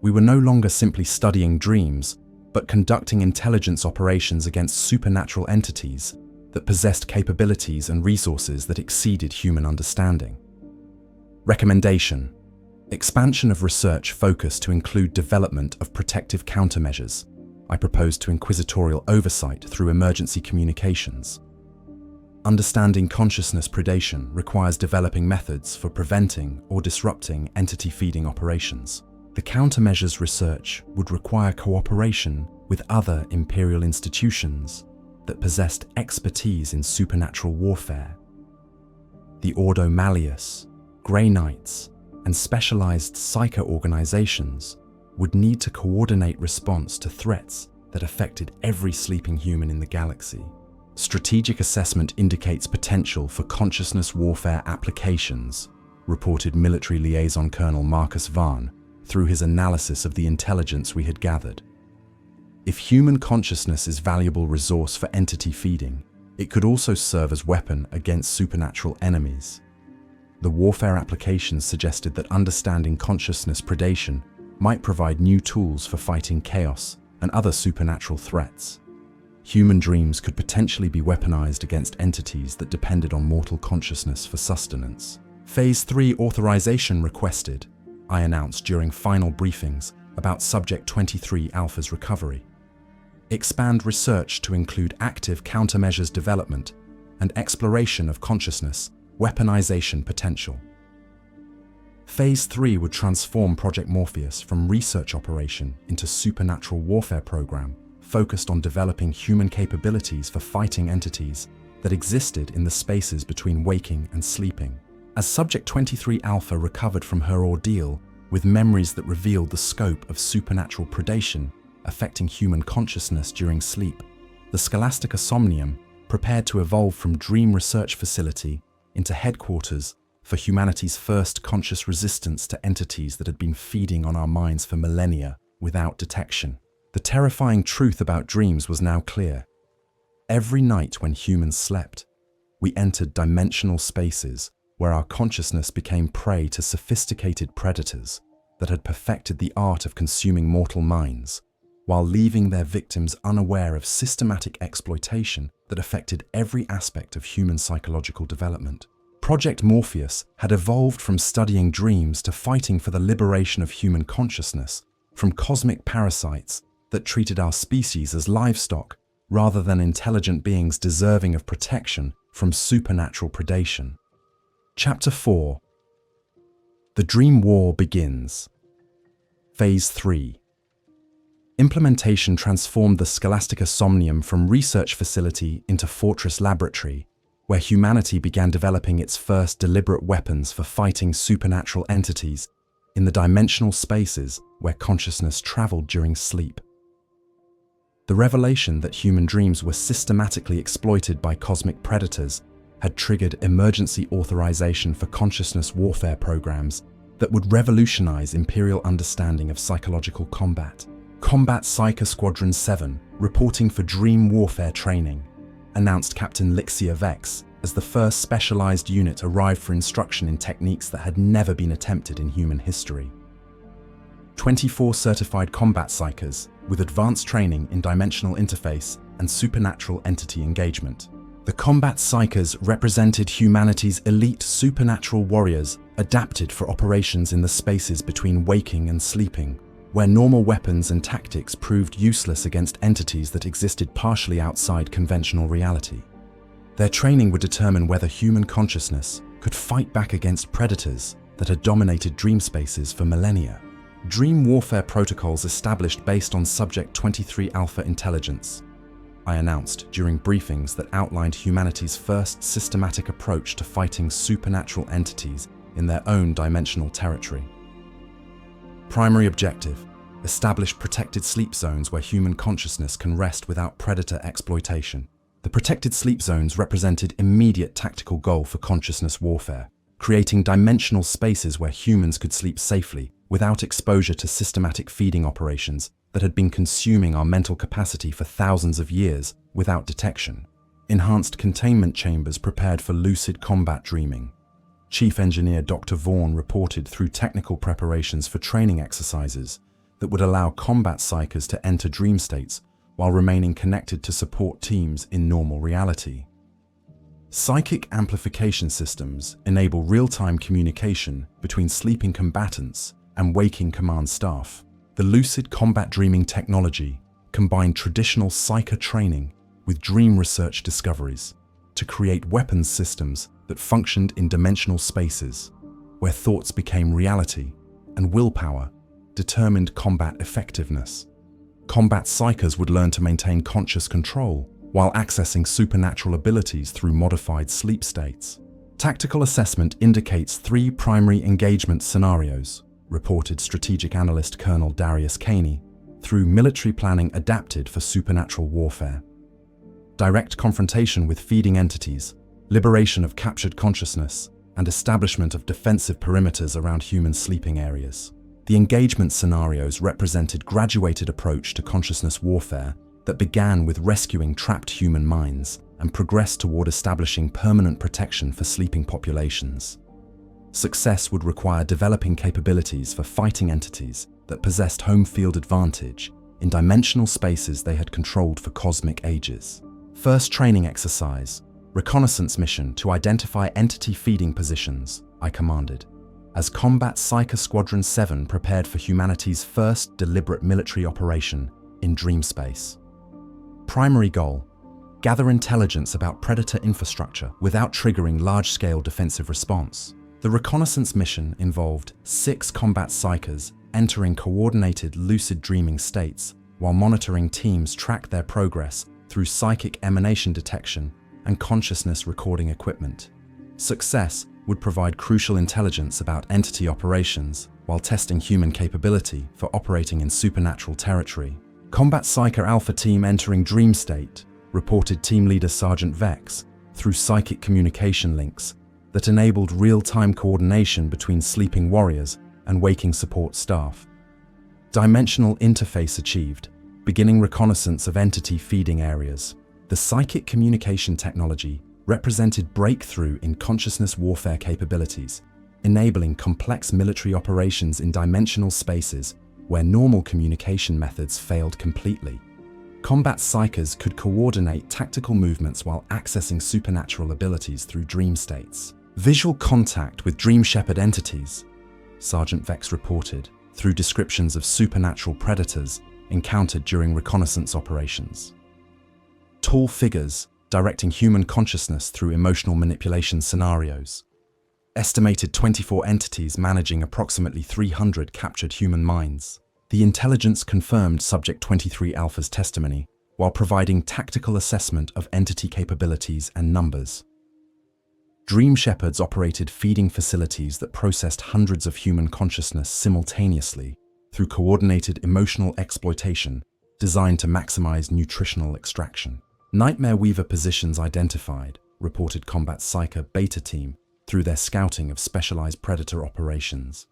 We were no longer simply studying dreams, but conducting intelligence operations against supernatural entities that possessed capabilities and resources that exceeded human understanding. Recommendation: expansion of research focus to include development of protective countermeasures. I proposed to inquisitorial oversight through emergency communications. Understanding consciousness predation requires developing methods for preventing or disrupting entity feeding operations. The countermeasures research would require cooperation with other Imperial institutions that possessed expertise in supernatural warfare. The Ordo Malleus, Grey Knights, and specialized psycho organizations would need to coordinate response to threats that affected every sleeping human in the galaxy. Strategic assessment indicates potential for consciousness warfare applications, reported Military Liaison Colonel Marcus Thorne through his analysis of the intelligence we had gathered. If human consciousness is a valuable resource for entity feeding, it could also serve as weapon against supernatural enemies. The warfare applications suggested that understanding consciousness predation might provide new tools for fighting chaos and other supernatural threats. Human dreams could potentially be weaponized against entities that depended on mortal consciousness for sustenance. Phase 3 authorization requested, I announced during final briefings about Subject 23 Alpha's recovery. Expand research to include active countermeasures development and exploration of consciousness weaponization potential. Phase 3 would transform Project Morpheus from research operation into supernatural warfare program focused on developing human capabilities for fighting entities that existed in the spaces between waking and sleeping. As Subject 23 Alpha recovered from her ordeal with memories that revealed the scope of supernatural predation affecting human consciousness during sleep, the Scholastica Somnium prepared to evolve from dream research facility into headquarters for humanity's first conscious resistance to entities that had been feeding on our minds for millennia without detection. The terrifying truth about dreams was now clear. Every night when humans slept, we entered dimensional spaces where our consciousness became prey to sophisticated predators that had perfected the art of consuming mortal minds, while leaving their victims unaware of systematic exploitation that affected every aspect of human psychological development. Project Morpheus had evolved from studying dreams to fighting for the liberation of human consciousness from cosmic parasites that treated our species as livestock rather than intelligent beings deserving of protection from supernatural predation. Chapter 4. The Dream War begins. Phase 3. Implementation transformed the Scholastica Somnium from research facility into fortress laboratory, where humanity began developing its first deliberate weapons for fighting supernatural entities in the dimensional spaces where consciousness traveled during sleep. The revelation that human dreams were systematically exploited by cosmic predators had triggered emergency authorization for consciousness warfare programs that would revolutionize Imperial understanding of psychological combat. Combat Psycho Squadron 7, reporting for dream warfare training. announced Captain Lixia Vex as the first specialized unit arrived for instruction in techniques that had never been attempted in human history. 24 certified combat psychers with advanced training in dimensional interface and supernatural entity engagement. The combat psychers represented humanity's elite supernatural warriors adapted for operations in the spaces between waking and sleeping, where normal weapons and tactics proved useless against entities that existed partially outside conventional reality. Their training would determine whether human consciousness could fight back against predators that had dominated dream spaces for millennia. Dream warfare protocols established based on Subject 23 Alpha intelligence, I announced during briefings that outlined humanity's first systematic approach to fighting supernatural entities in their own dimensional territory. Primary objective: establish protected sleep zones where human consciousness can rest without predator exploitation. The protected sleep zones represented immediate tactical goal for consciousness warfare, creating dimensional spaces where humans could sleep safely without exposure to systematic feeding operations that had been consuming our mental capacity for thousands of years without detection. Enhanced containment chambers prepared for lucid combat dreaming. Chief Engineer Dr. Vaughan reported through technical preparations for training exercises that would allow combat psychers to enter dream states while remaining connected to support teams in normal reality. Psychic amplification systems enable real-time communication between sleeping combatants and waking command staff. The lucid combat dreaming technology combined traditional psyker training with dream research discoveries to create weapons systems that functioned in dimensional spaces, where thoughts became reality and willpower determined combat effectiveness. Combat psychers would learn to maintain conscious control while accessing supernatural abilities through modified sleep states. Tactical assessment indicates 3 primary engagement scenarios, reported strategic analyst Colonel Darius Caney, through military planning adapted for supernatural warfare. Direct confrontation with feeding entities, liberation of captured consciousness, and establishment of defensive perimeters around human sleeping areas. The engagement scenarios represented graduated approach to consciousness warfare that began with rescuing trapped human minds and progressed toward establishing permanent protection for sleeping populations. Success would require developing capabilities for fighting entities that possessed home field advantage in dimensional spaces they had controlled for cosmic ages. First training exercise: reconnaissance mission to identify entity feeding positions, I commanded, as Combat Psyker Squadron 7 prepared for humanity's first deliberate military operation in dream space. Primary goal: gather intelligence about predator infrastructure without triggering large-scale defensive response. The reconnaissance mission involved 6 combat psychers entering coordinated lucid dreaming states while monitoring teams track their progress through psychic emanation detection and consciousness recording equipment. Success would provide crucial intelligence about entity operations while testing human capability for operating in supernatural territory. Combat Psyker Alpha Team entering dream state, reported Team Leader Sergeant Vex, through psychic communication links that enabled real-time coordination between sleeping warriors and waking support staff. Dimensional interface achieved, beginning reconnaissance of entity feeding areas. The psychic communication technology represented breakthrough in consciousness warfare capabilities, enabling complex military operations in dimensional spaces where normal communication methods failed completely. Combat psychers could coordinate tactical movements while accessing supernatural abilities through dream states. Visual contact with Dream Shepherd entities, Sergeant Vex reported, through descriptions of supernatural predators encountered during reconnaissance operations. Tall figures directing human consciousness through emotional manipulation scenarios. Estimated 24 entities managing approximately 300 captured human minds. The intelligence confirmed Subject 23 Alpha's testimony while providing tactical assessment of entity capabilities and numbers. Dream Shepherds operated feeding facilities that processed hundreds of human consciousness simultaneously through coordinated emotional exploitation designed to maximize nutritional extraction. Nightmare Weaver positions identified, reported Combat Psyker Beta Team through their scouting of specialized predator operations.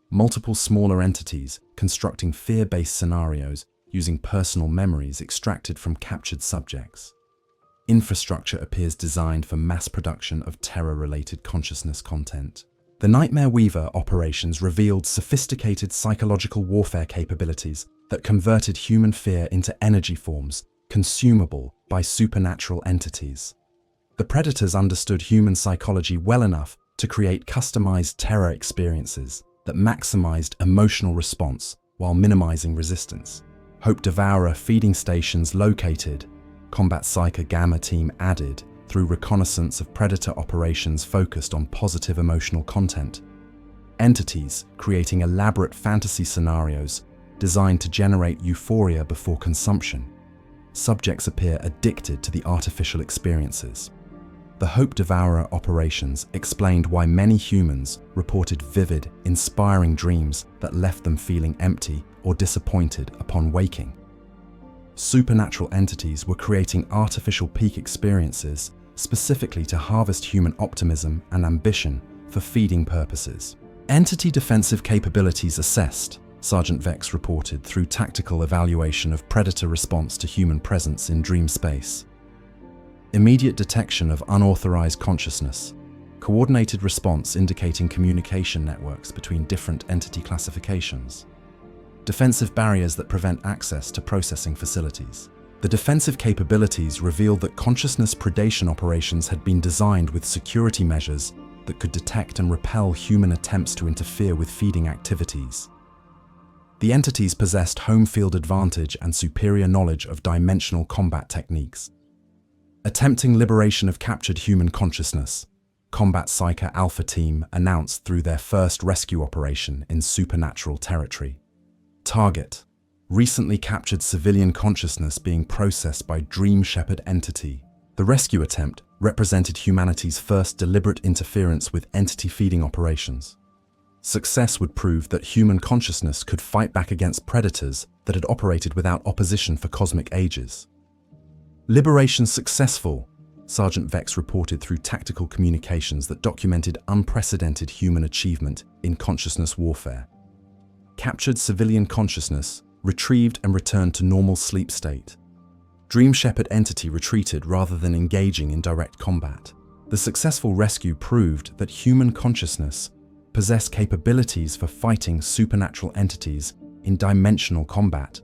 Multiple smaller entities constructing fear-based scenarios using personal memories extracted from captured subjects. infrastructure appears designed for mass production of terror-related consciousness content. The Nightmare Weaver operations revealed sophisticated psychological warfare capabilities that converted human fear into energy forms consumable by supernatural entities. The Predators understood human psychology well enough to create customized terror experiences that maximized emotional response while minimizing resistance. Hope Devourer feeding stations located, Combat Psyker Gamma team added through reconnaissance of Predator operations focused on positive emotional content. Entities creating elaborate fantasy scenarios designed to generate euphoria before consumption. Subjects appear addicted to the artificial experiences. The Hope Devourer operations explained why many humans reported vivid, inspiring dreams that left them feeling empty or disappointed upon waking. Supernatural entities were creating artificial peak experiences specifically to harvest human optimism and ambition for feeding purposes. Entity defensive capabilities assessed, Sergeant Vex reported through tactical evaluation of Predator response to human presence in dream space. Immediate detection of unauthorized consciousness, coordinated response indicating communication networks between different entity classifications. Defensive barriers that prevent access to processing facilities. The defensive capabilities revealed that consciousness predation operations had been designed with security measures that could detect and repel human attempts to interfere with feeding activities. The entities possessed home field advantage and superior knowledge of dimensional combat techniques. Attempting liberation of captured human consciousness, Combat Psyker Alpha Team announced through their first rescue operation in supernatural territory. Target: recently captured civilian consciousness being processed by Dream Shepherd entity. The rescue attempt represented humanity's first deliberate interference with entity feeding operations. Success would prove that human consciousness could fight back against predators that had operated without opposition for cosmic ages. Liberation successful, Sergeant Vex reported through tactical communications that documented unprecedented human achievement in consciousness warfare. Captured civilian consciousness, retrieved and returned to normal sleep state. Dream Shepherd entity retreated rather than engaging in direct combat. The successful rescue proved that human consciousness possessed capabilities for fighting supernatural entities in dimensional combat,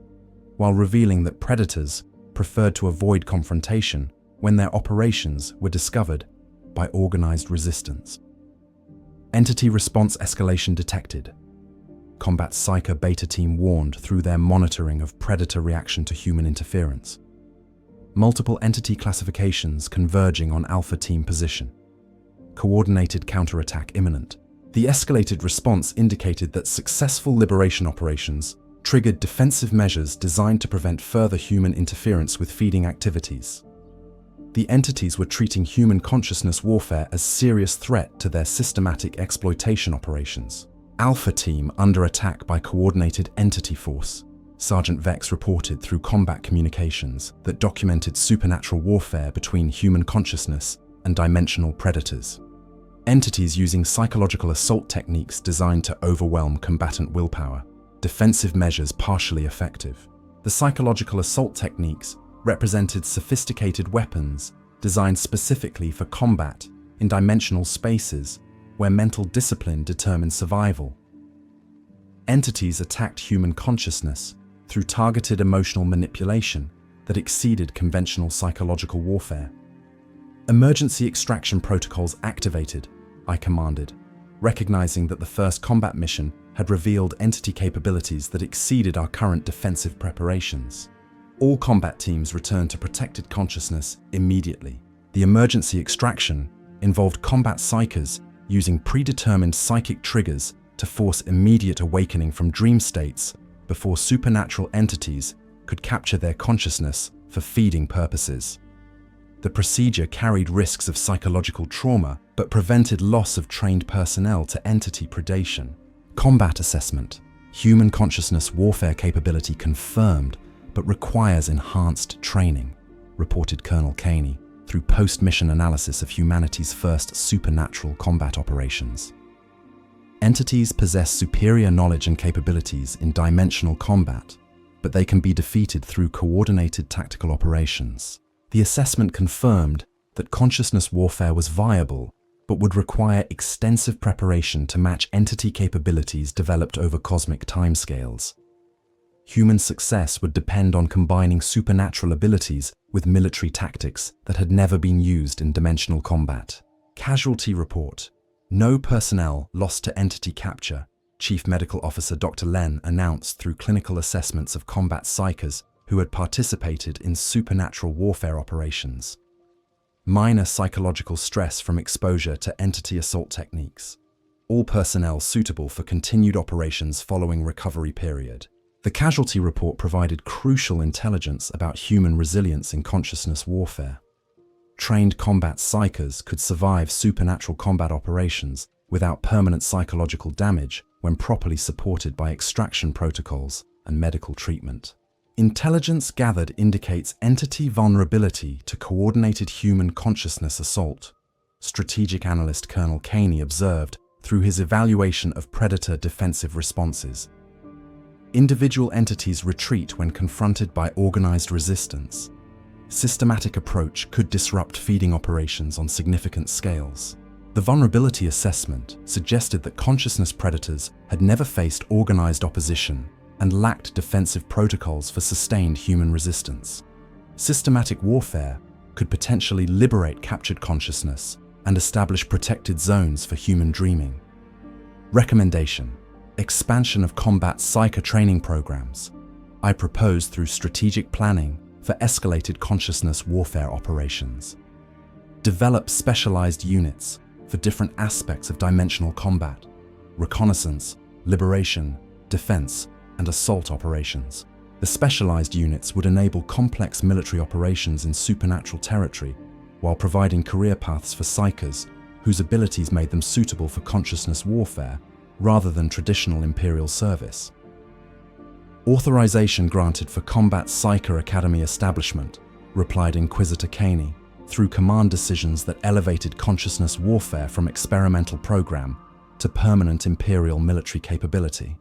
while revealing that predators preferred to avoid confrontation when their operations were discovered by organized resistance. Entity response escalation detected. Combat Psyker Beta Team warned through their monitoring of predator reaction to human interference. Multiple entity classifications converging on Alpha Team position. Coordinated counterattack imminent. The escalated response indicated that successful liberation operations triggered defensive measures designed to prevent further human interference with feeding activities. The entities were treating human consciousness warfare as serious threat to their systematic exploitation operations. Alpha Team under attack by coordinated entity force. Sergeant Vex reported through combat communications that documented supernatural warfare between human consciousness and dimensional predators. Entities using psychological assault techniques designed to overwhelm combatant willpower. Defensive measures partially effective. The psychological assault techniques represented sophisticated weapons designed specifically for combat in dimensional spaces where mental discipline determined survival. Entities attacked human consciousness through targeted emotional manipulation that exceeded conventional psychological warfare. Emergency extraction protocols activated, I commanded, recognizing that the first combat mission had revealed entity capabilities that exceeded our current defensive preparations. All combat teams returned to protected consciousness immediately. The emergency extraction involved combat psychers using predetermined psychic triggers to force immediate awakening from dream states before supernatural entities could capture their consciousness for feeding purposes. The procedure carried risks of psychological trauma but prevented loss of trained personnel to entity predation. Combat assessment. Human consciousness warfare capability confirmed but requires enhanced training, reported Colonel Caney through post-mission analysis of humanity's first supernatural combat operations. Entities possess superior knowledge and capabilities in dimensional combat, but they can be defeated through coordinated tactical operations. The assessment confirmed that consciousness warfare was viable, but would require extensive preparation to match entity capabilities developed over cosmic timescales. Human success would depend on combining supernatural abilities with military tactics that had never been used in dimensional combat. Casualty report. No personnel lost to entity capture, Chief Medical Officer Dr. Len announced through clinical assessments of combat psychers who had participated in supernatural warfare operations. Minor psychological stress from exposure to entity assault techniques. All personnel suitable for continued operations following recovery period. The casualty report provided crucial intelligence about human resilience in consciousness warfare. Trained combat psychers could survive supernatural combat operations without permanent psychological damage when properly supported by extraction protocols and medical treatment. Intelligence gathered indicates entity vulnerability to coordinated human consciousness assault, strategic analyst Colonel Caney observed through his evaluation of predator defensive responses. Individual entities retreat when confronted by organized resistance. Systematic approach could disrupt feeding operations on significant scales. The vulnerability assessment suggested that consciousness predators had never faced organized opposition and lacked defensive protocols for sustained human resistance. Systematic warfare could potentially liberate captured consciousness and establish protected zones for human dreaming. Recommendation: expansion of combat psycho training programs. I propose through strategic planning for escalated consciousness warfare operations. Develop specialized units for different aspects of dimensional combat: reconnaissance, liberation, defense, and assault operations. The specialized units would enable complex military operations in supernatural territory while providing career paths for psychers whose abilities made them suitable for consciousness warfare rather than traditional Imperial service. Authorization granted for Combat Psyker Academy establishment, replied Inquisitor Caney, through command decisions that elevated consciousness warfare from experimental program to permanent Imperial military capability.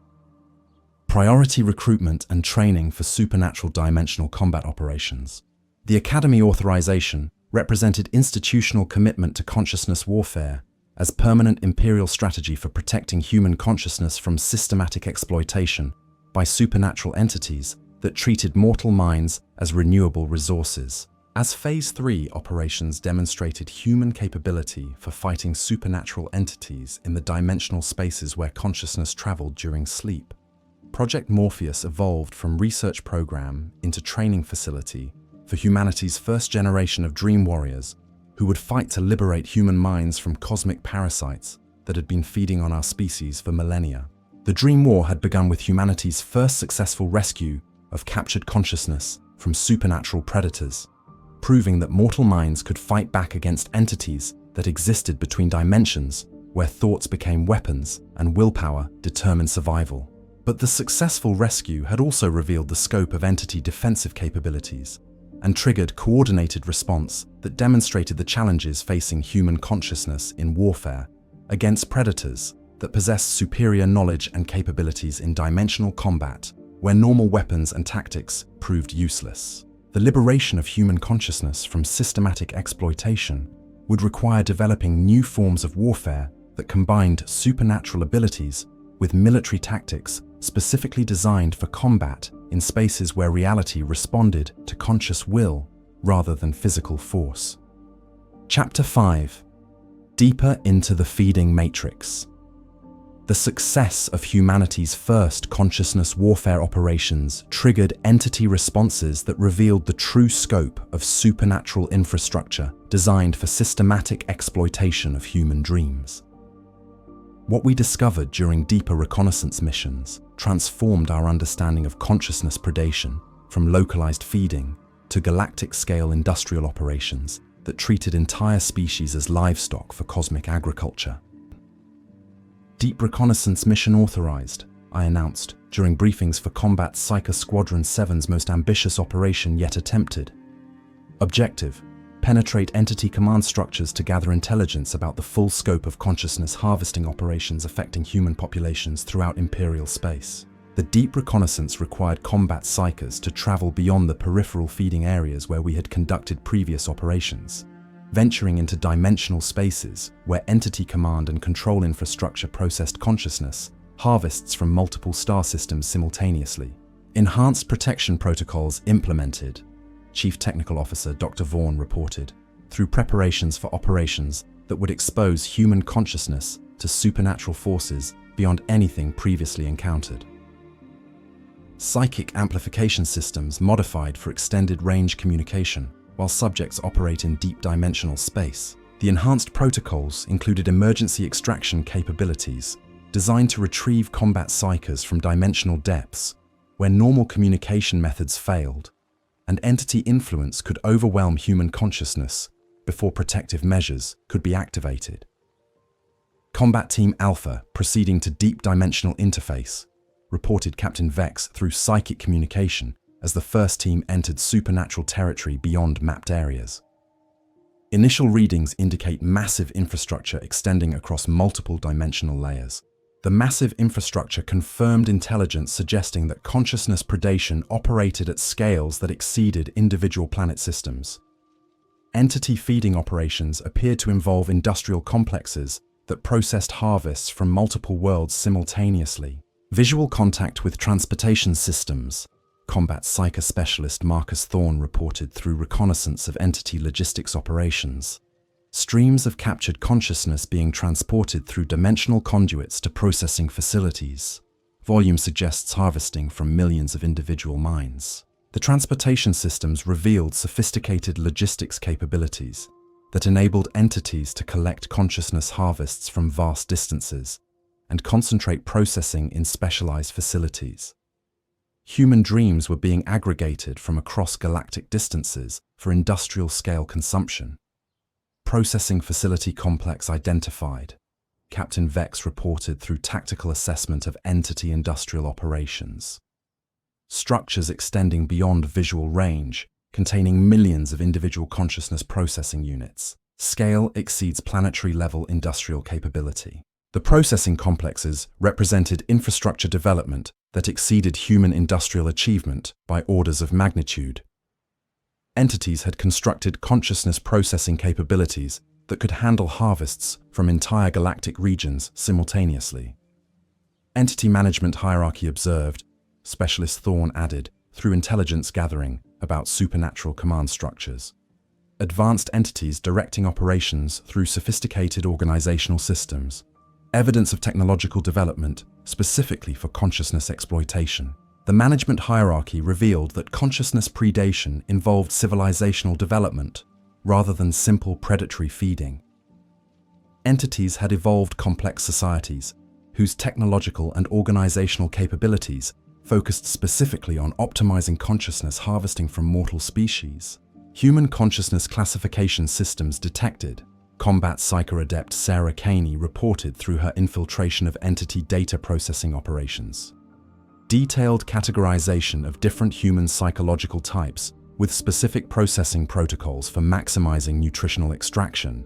Priority recruitment and training for supernatural dimensional combat operations. The Academy authorization represented institutional commitment to consciousness warfare as permanent Imperial strategy for protecting human consciousness from systematic exploitation by supernatural entities that treated mortal minds as renewable resources. As Phase 3 operations demonstrated human capability for fighting supernatural entities in the dimensional spaces where consciousness traveled during sleep, Project Morpheus evolved from research program into training facility for humanity's first generation of dream warriors who would fight to liberate human minds from cosmic parasites that had been feeding on our species for millennia. The Dream War had begun with humanity's first successful rescue of captured consciousness from supernatural predators, proving that mortal minds could fight back against entities that existed between dimensions where thoughts became weapons and willpower determined survival. But the successful rescue had also revealed the scope of entity defensive capabilities and triggered coordinated response that demonstrated the challenges facing human consciousness in warfare against predators that possess superior knowledge and capabilities in dimensional combat, where normal weapons and tactics proved useless. The liberation of human consciousness from systematic exploitation would require developing new forms of warfare that combined supernatural abilities with military tactics specifically designed for combat in spaces where reality responded to conscious will rather than physical force. Chapter 5. Deeper into the feeding matrix. The success of humanity's first consciousness warfare operations triggered entity responses that revealed the true scope of supernatural infrastructure designed for systematic exploitation of human dreams. What we discovered during deeper reconnaissance missions transformed our understanding of consciousness predation from localized feeding to galactic-scale industrial operations that treated entire species as livestock for cosmic agriculture. Deep Reconnaissance Mission authorized, I announced during briefings for Combat Psyker Squadron 7's most ambitious operation yet attempted. Objective: penetrate entity command structures to gather intelligence about the full scope of consciousness harvesting operations affecting human populations throughout Imperial space. The deep reconnaissance required combat psychers to travel beyond the peripheral feeding areas where we had conducted previous operations, venturing into dimensional spaces where entity command and control infrastructure processed consciousness, harvests from multiple star systems simultaneously. Enhanced protection protocols implemented, Chief Technical Officer Dr. Vaughan reported, through preparations for operations that would expose human consciousness to supernatural forces beyond anything previously encountered. Psychic amplification systems modified for extended range communication while subjects operate in deep dimensional space. The enhanced protocols included emergency extraction capabilities designed to retrieve combat psychers from dimensional depths where normal communication methods failed, and entity influence could overwhelm human consciousness before protective measures could be activated. Combat Team Alpha proceeding to deep dimensional interface, reported Captain Vex through psychic communication as the first team entered supernatural territory beyond mapped areas. Initial readings indicate massive infrastructure extending across multiple dimensional layers. The massive infrastructure confirmed intelligence suggesting that consciousness predation operated at scales that exceeded individual planet systems. Entity feeding operations appeared to involve industrial complexes that processed harvests from multiple worlds simultaneously. Visual contact with transportation systems, Combat Psyker Specialist Marcus Thorne reported through reconnaissance of entity logistics operations. Streams of captured consciousness being transported through dimensional conduits to processing facilities. Volume suggests harvesting from millions of individual minds. The transportation systems revealed sophisticated logistics capabilities that enabled entities to collect consciousness harvests from vast distances and concentrate processing in specialized facilities. Human dreams were being aggregated from across galactic distances for industrial-scale consumption. Processing facility complex identified, Captain Vex reported through tactical assessment of entity industrial operations. Structures extending beyond visual range, containing millions of individual consciousness processing units. Scale exceeds planetary-level industrial capability. The processing complexes represented infrastructure development that exceeded human industrial achievement by orders of magnitude. Entities had constructed consciousness processing capabilities that could handle harvests from entire galactic regions simultaneously. Entity management hierarchy observed, Specialist Thorne added, through intelligence gathering about supernatural command structures. Advanced entities directing operations through sophisticated organizational systems. Evidence of technological development, specifically for consciousness exploitation. The management hierarchy revealed that consciousness predation involved civilizational development rather than simple predatory feeding. Entities had evolved complex societies whose technological and organizational capabilities focused specifically on optimizing consciousness harvesting from mortal species. Human consciousness classification systems detected. Combat Psyker Adept Sarah Caney reported through her infiltration of entity data processing operations. Detailed categorization of different human psychological types with specific processing protocols for maximizing nutritional extraction.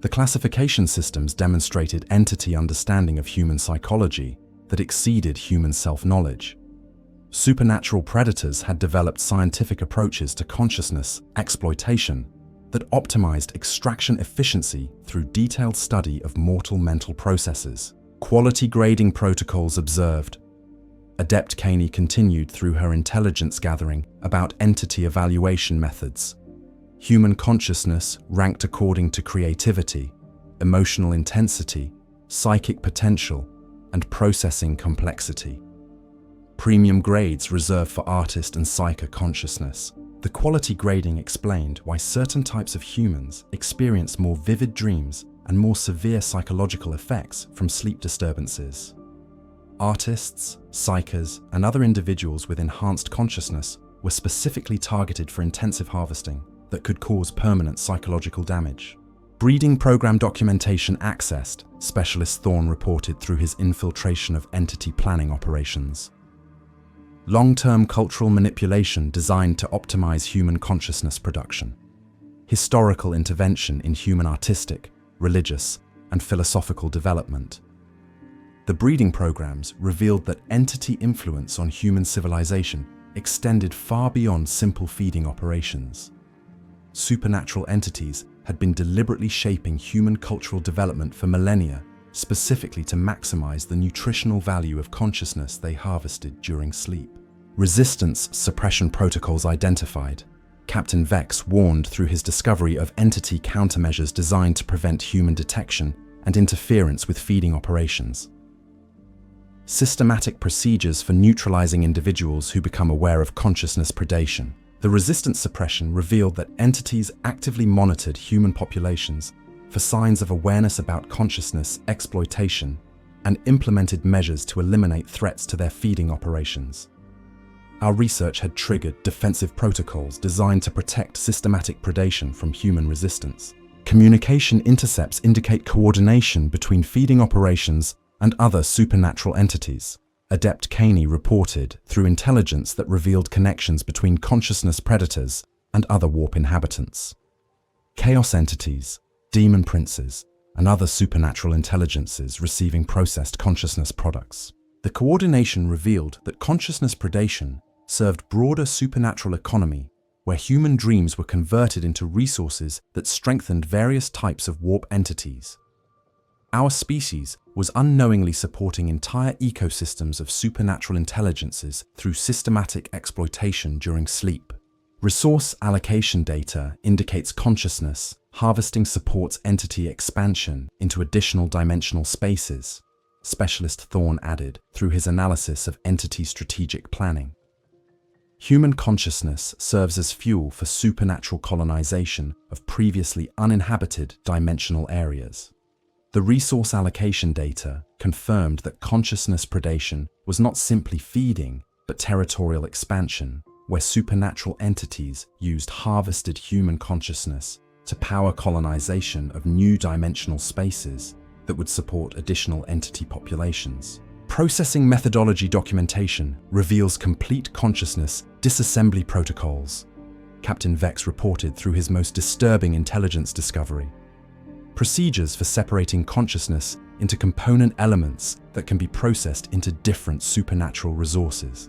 The classification systems demonstrated entity understanding of human psychology that exceeded human self-knowledge. Supernatural predators had developed scientific approaches to consciousness exploitation that optimized extraction efficiency through detailed study of mortal mental processes. Quality grading protocols observed. Adept Caney continued through her intelligence gathering about entity evaluation methods. Human consciousness ranked according to creativity, emotional intensity, psychic potential, and processing complexity. Premium grades reserved for artist and psyker consciousness. The quality grading explained why certain types of humans experience more vivid dreams and more severe psychological effects from sleep disturbances. Artists, psychers, and other individuals with enhanced consciousness were specifically targeted for intensive harvesting that could cause permanent psychological damage. Breeding program documentation accessed, Specialist Thorne reported through his infiltration of entity planning operations. Long-term cultural manipulation designed to optimize human consciousness production. Historical intervention in human artistic, religious, and philosophical development. The breeding programs revealed that entity influence on human civilization extended far beyond simple feeding operations. Supernatural entities had been deliberately shaping human cultural development for millennia, specifically to maximize the nutritional value of consciousness they harvested during sleep. Resistance suppression protocols identified. Captain Vex warned through his discovery of entity countermeasures designed to prevent human detection and interference with feeding operations. Systematic procedures for neutralizing individuals who become aware of consciousness predation. The resistance suppression revealed that entities actively monitored human populations for signs of awareness about consciousness exploitation and implemented measures to eliminate threats to their feeding operations. Our research had triggered defensive protocols designed to protect systematic predation from human resistance. Communication intercepts indicate coordination between feeding operations and other supernatural entities. Adept Caney reported through intelligence that revealed connections between consciousness predators and other warp inhabitants. Chaos entities, demon princes, and other supernatural intelligences receiving processed consciousness products. The coordination revealed that consciousness predation served broader supernatural economy where human dreams were converted into resources that strengthened various types of warp entities. Our species was unknowingly supporting entire ecosystems of supernatural intelligences through systematic exploitation during sleep. Resource allocation data indicates consciousness harvesting supports entity expansion into additional dimensional spaces, Specialist Thorne added through his analysis of entity strategic planning. Human consciousness serves as fuel for supernatural colonization of previously uninhabited dimensional areas. The resource allocation data confirmed that consciousness predation was not simply feeding, but territorial expansion, where supernatural entities used harvested human consciousness to power colonization of new dimensional spaces that would support additional entity populations. Processing methodology documentation reveals complete consciousness disassembly protocols, Captain Vex reported through his most disturbing intelligence discovery. Procedures for separating consciousness into component elements that can be processed into different supernatural resources.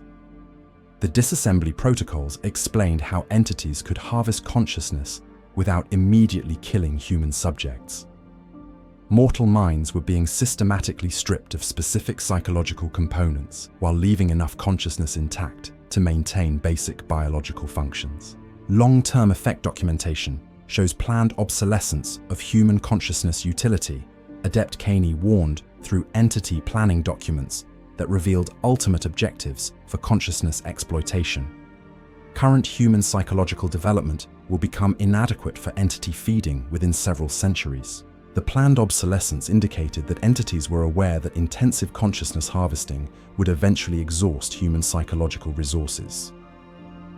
The disassembly protocols explained how entities could harvest consciousness without immediately killing human subjects. Mortal minds were being systematically stripped of specific psychological components while leaving enough consciousness intact to maintain basic biological functions. Long-term effect documentation shows planned obsolescence of human consciousness utility. Adept Caney warned through entity planning documents that revealed ultimate objectives for consciousness exploitation. Current human psychological development will become inadequate for entity feeding within several centuries. The planned obsolescence indicated that entities were aware that intensive consciousness harvesting would eventually exhaust human psychological resources.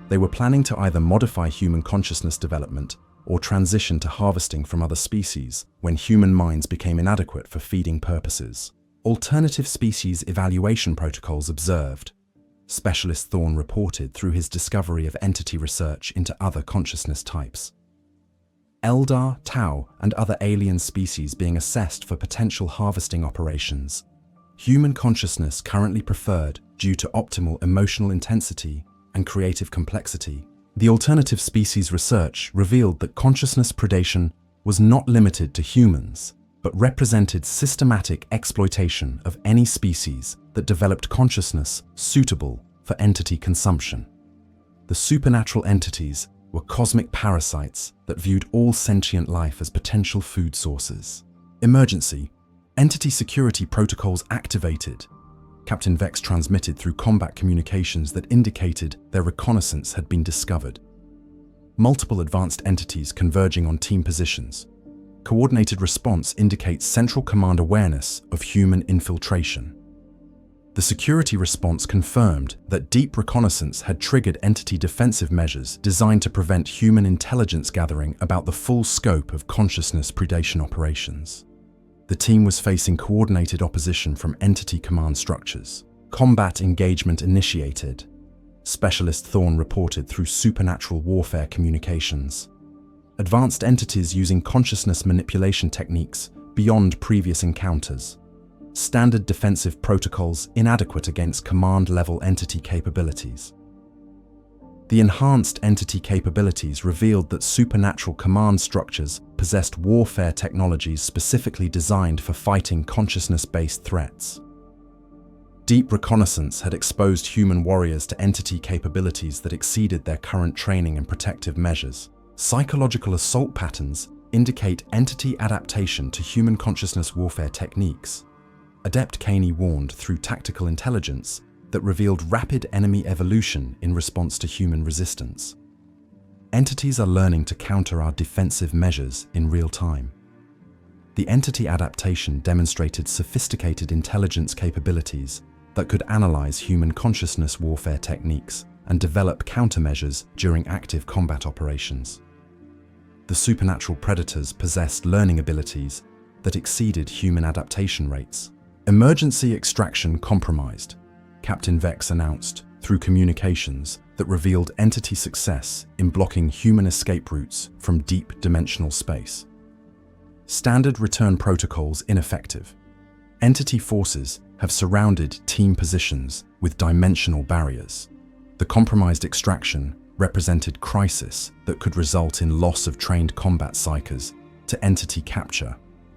They were planning to either modify human consciousness development or transition to harvesting from other species when human minds became inadequate for feeding purposes. Alternative species evaluation protocols observed, Specialist Thorne reported through his discovery of entity research into other consciousness types. Eldar, Tau, and other alien species being assessed for potential harvesting operations. Human consciousness currently preferred due to optimal emotional intensity and creative complexity. The alternative species research revealed that consciousness predation was not limited to humans, but represented systematic exploitation of any species that developed consciousness suitable for entity consumption. The supernatural entities were cosmic parasites that viewed all sentient life as potential food sources. Emergency. Entity security protocols activated. Captain Vex transmitted through combat communications that indicated their reconnaissance had been discovered. Multiple advanced entities converging on team positions. Coordinated response indicates Central Command awareness of human infiltration. The security response confirmed that deep reconnaissance had triggered entity defensive measures designed to prevent human intelligence gathering about the full scope of consciousness predation operations. The team was facing coordinated opposition from entity command structures. Combat engagement initiated, Specialist Thorne reported through supernatural warfare communications. Advanced entities using consciousness manipulation techniques beyond previous encounters. standard defensive protocols inadequate against command-level entity capabilities. The enhanced entity capabilities revealed that supernatural command structures possessed warfare technologies specifically designed for fighting consciousness-based threats. Deep reconnaissance had exposed human warriors to entity capabilities that exceeded their current training and protective measures. Psychological assault patterns indicate entity adaptation to human consciousness warfare techniques. Adept Caney warned through tactical intelligence that revealed rapid enemy evolution in response to human resistance. Entities are learning to counter our defensive measures in real time. The entity adaptation demonstrated sophisticated intelligence capabilities that could analyze human consciousness warfare techniques and develop countermeasures during active combat operations. The supernatural predators possessed learning abilities that exceeded human adaptation rates. Emergency extraction compromised, Captain Vex announced through communications that revealed entity success in blocking human escape routes from deep dimensional space. Standard return protocols ineffective. Entity forces have surrounded team positions with dimensional barriers. The compromised extraction represented crisis that could result in loss of trained combat psychers to entity capture,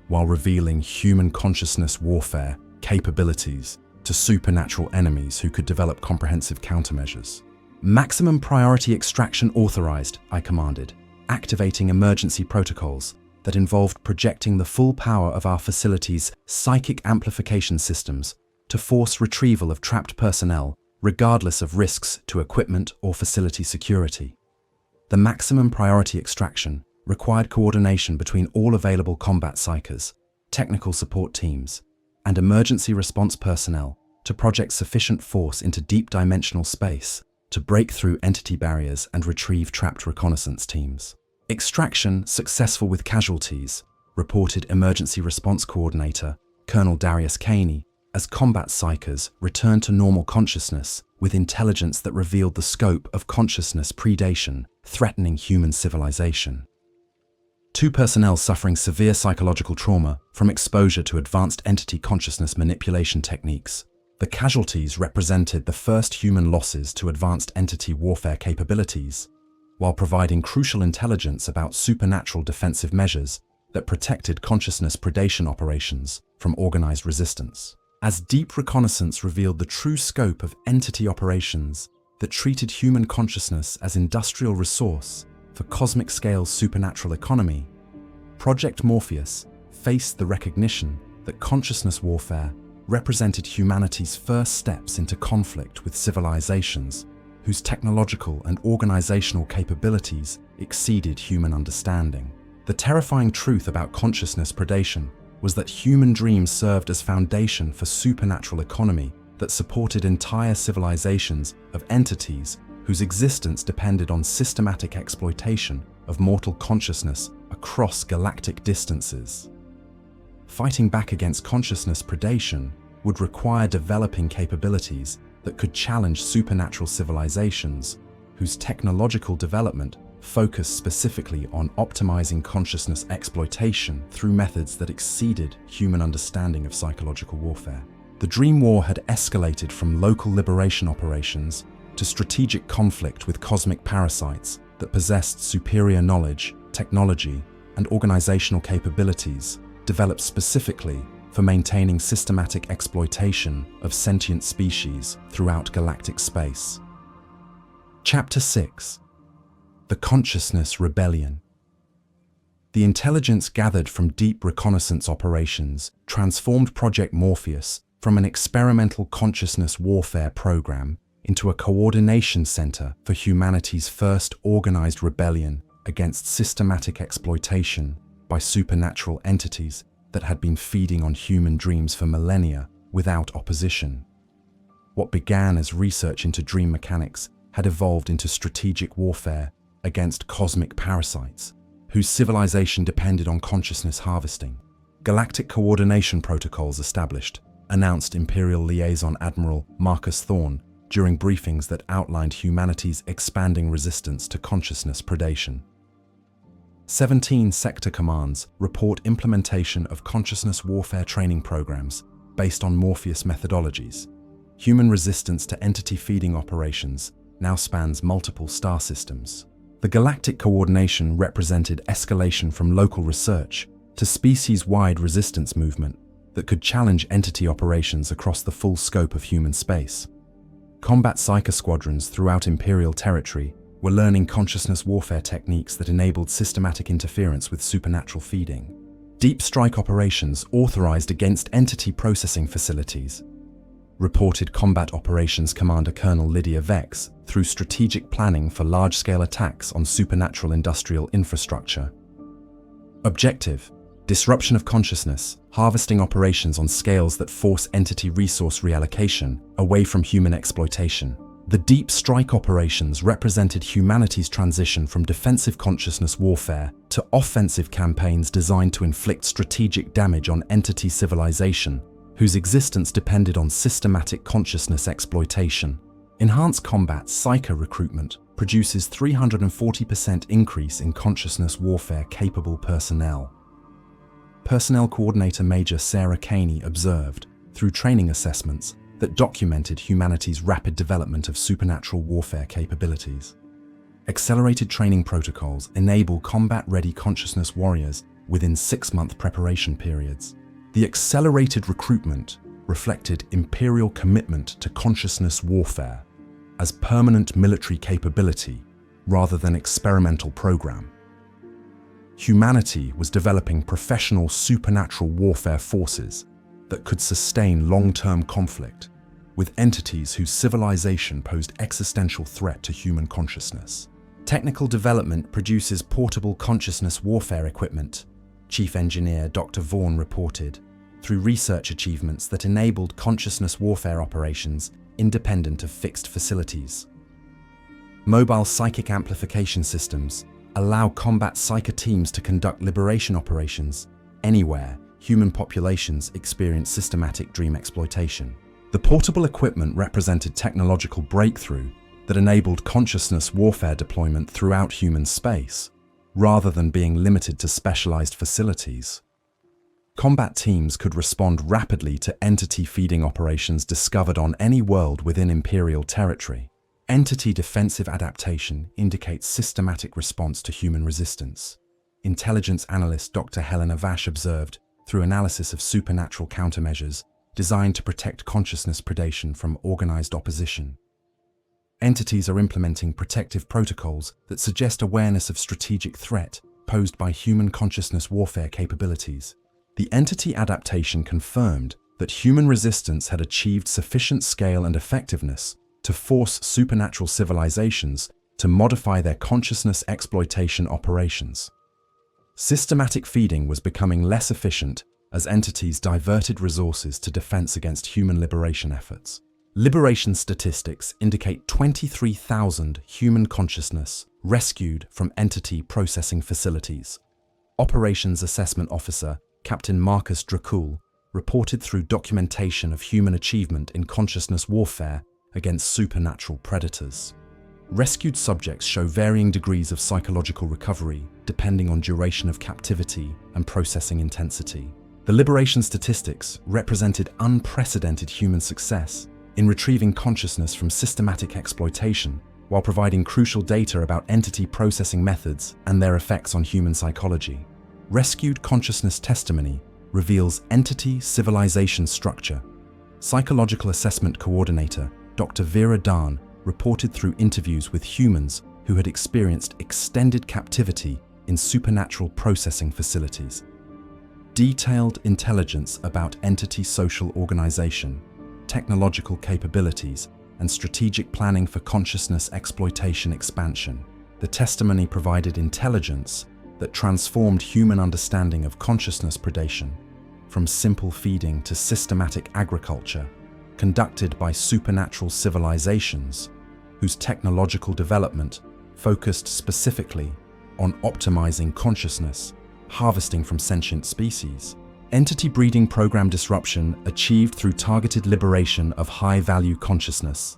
while revealing human consciousness warfare capabilities to supernatural enemies who could develop comprehensive countermeasures. Maximum priority extraction authorized, I commanded, activating emergency protocols that involved projecting the full power of our facility's psychic amplification systems to force retrieval of trapped personnel, regardless of risks to equipment or facility security. The maximum priority extraction required coordination between all available combat psychers, technical support teams, and emergency response personnel to project sufficient force into deep dimensional space to break through entity barriers and retrieve trapped reconnaissance teams. Extraction successful with casualties, reported Emergency Response Coordinator Colonel Darius Caney, as combat psychers returned to normal consciousness with intelligence that revealed the scope of consciousness predation threatening human civilization. 2 personnel suffering severe psychological trauma from exposure to advanced entity consciousness manipulation techniques. The casualties represented the first human losses to advanced entity warfare capabilities, while providing crucial intelligence about supernatural defensive measures that protected consciousness predation operations from organized resistance. As deep reconnaissance revealed the true scope of entity operations that treated human consciousness as industrial resource for cosmic-scale supernatural economy, Project Morpheus faced the recognition that consciousness warfare represented humanity's first steps into conflict with civilizations whose technological and organizational capabilities exceeded human understanding. The terrifying truth about consciousness predation was that human dreams served as foundation for supernatural economy that supported entire civilizations of entities whose existence depended on systematic exploitation of mortal consciousness across galactic distances. Fighting back against consciousness predation would require developing capabilities that could challenge supernatural civilizations whose technological development focused specifically on optimizing consciousness exploitation through methods that exceeded human understanding of psychological warfare. The Dream War had escalated from local liberation operations to strategic conflict with cosmic parasites that possessed superior knowledge, technology, and organizational capabilities developed specifically for maintaining systematic exploitation of sentient species throughout galactic space. Chapter 6: The Consciousness Rebellion. The intelligence gathered from deep reconnaissance operations transformed Project Morpheus from an experimental consciousness warfare program into a coordination center for humanity's first organized rebellion against systematic exploitation by supernatural entities that had been feeding on human dreams for millennia without opposition. What began as research into dream mechanics had evolved into strategic warfare against cosmic parasites, whose civilization depended on consciousness harvesting. Galactic coordination protocols established, announced Imperial Liaison Admiral Marcus Thorne during briefings that outlined humanity's expanding resistance to consciousness predation. 17 sector commands report implementation of consciousness warfare training programs based on Morpheus methodologies. Human resistance to entity feeding operations now spans multiple star systems. The galactic coordination represented escalation from local research to species-wide resistance movement that could challenge entity operations across the full scope of human space. Combat psyker squadrons throughout Imperial territory were learning consciousness warfare techniques that enabled systematic interference with supernatural feeding. Deep strike operations authorized against entity processing facilities, reported Combat Operations Commander Colonel Lydia Vex, through strategic planning for large-scale attacks on supernatural industrial infrastructure. Objective: disruption of consciousness, harvesting operations on scales that force entity resource reallocation away from human exploitation. The deep strike operations represented humanity's transition from defensive consciousness warfare to offensive campaigns designed to inflict strategic damage on entity civilization, whose existence depended on systematic consciousness exploitation. Enhanced Combat Psyker recruitment produces 340% increase in consciousness warfare-capable personnel. Personnel Coordinator Major Sarah Caney observed, through training assessments, that documented humanity's rapid development of supernatural warfare capabilities. Accelerated training protocols enable combat-ready consciousness warriors within 6-month preparation periods. The accelerated recruitment reflected Imperial commitment to consciousness warfare as permanent military capability rather than experimental program. Humanity was developing professional supernatural warfare forces that could sustain long-term conflict with entities whose civilization posed existential threat to human consciousness. Technical development produces portable consciousness warfare equipment, Chief Engineer Dr. Vaughan reported, through research achievements that enabled consciousness warfare operations independent of fixed facilities. Mobile psychic amplification systems allow combat psyker teams to conduct liberation operations anywhere human populations experience systematic dream exploitation. The portable equipment represented technological breakthrough that enabled consciousness warfare deployment throughout human space, rather than being limited to specialized facilities. Combat teams could respond rapidly to entity feeding operations discovered on any world within Imperial territory. Entity defensive adaptation indicates systematic response to human resistance. Intelligence analyst Dr. Helena Vash observed, through analysis of supernatural countermeasures designed to protect consciousness predation from organized opposition. Entities are implementing protective protocols that suggest awareness of strategic threat posed by human consciousness warfare capabilities. The entity adaptation confirmed that human resistance had achieved sufficient scale and effectiveness to force supernatural civilizations to modify their consciousness exploitation operations. Systematic feeding was becoming less efficient as entities diverted resources to defense against human liberation efforts. Liberation statistics indicate 23,000 human consciousness rescued from entity processing facilities. Operations Assessment Officer Captain Marcus Thorne reported through documentation of human achievement in consciousness warfare against supernatural predators. Rescued subjects show varying degrees of psychological recovery depending on duration of captivity and processing intensity. The liberation statistics represented unprecedented human success in retrieving consciousness from systematic exploitation while providing crucial data about entity processing methods and their effects on human psychology. Rescued consciousness testimony reveals entity civilization structure. Psychological assessment coordinator Dr. Vera Darn reported through interviews with humans who had experienced extended captivity in supernatural processing facilities. Detailed intelligence about entity social organization, technological capabilities, and strategic planning for consciousness exploitation expansion. The testimony provided intelligence that transformed human understanding of consciousness predation from simple feeding to systematic agriculture, conducted by supernatural civilizations whose technological development focused specifically on optimizing consciousness, harvesting from sentient species. Entity breeding program disruption achieved through targeted liberation of high-value consciousness.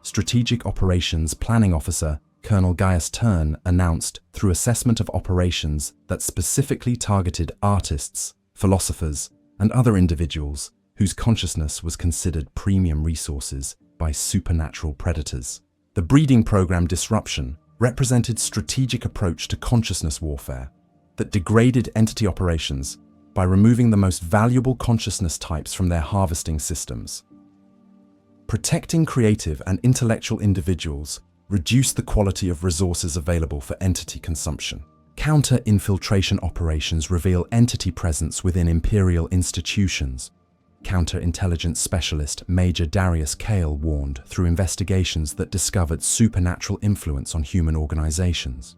Strategic Operations Planning Officer Colonel Gaius Turn announced through assessment of operations that specifically targeted artists, philosophers, and other individuals whose consciousness was considered premium resources by supernatural predators. The breeding program disruption represented strategic approach to consciousness warfare that degraded entity operations by removing the most valuable consciousness types from their harvesting systems. Protecting creative and intellectual individuals reduced the quality of resources available for entity consumption. Counter-infiltration operations reveal entity presence within Imperial institutions. Counterintelligence specialist Major Darius Kale warned through investigations that discovered supernatural influence on human organizations.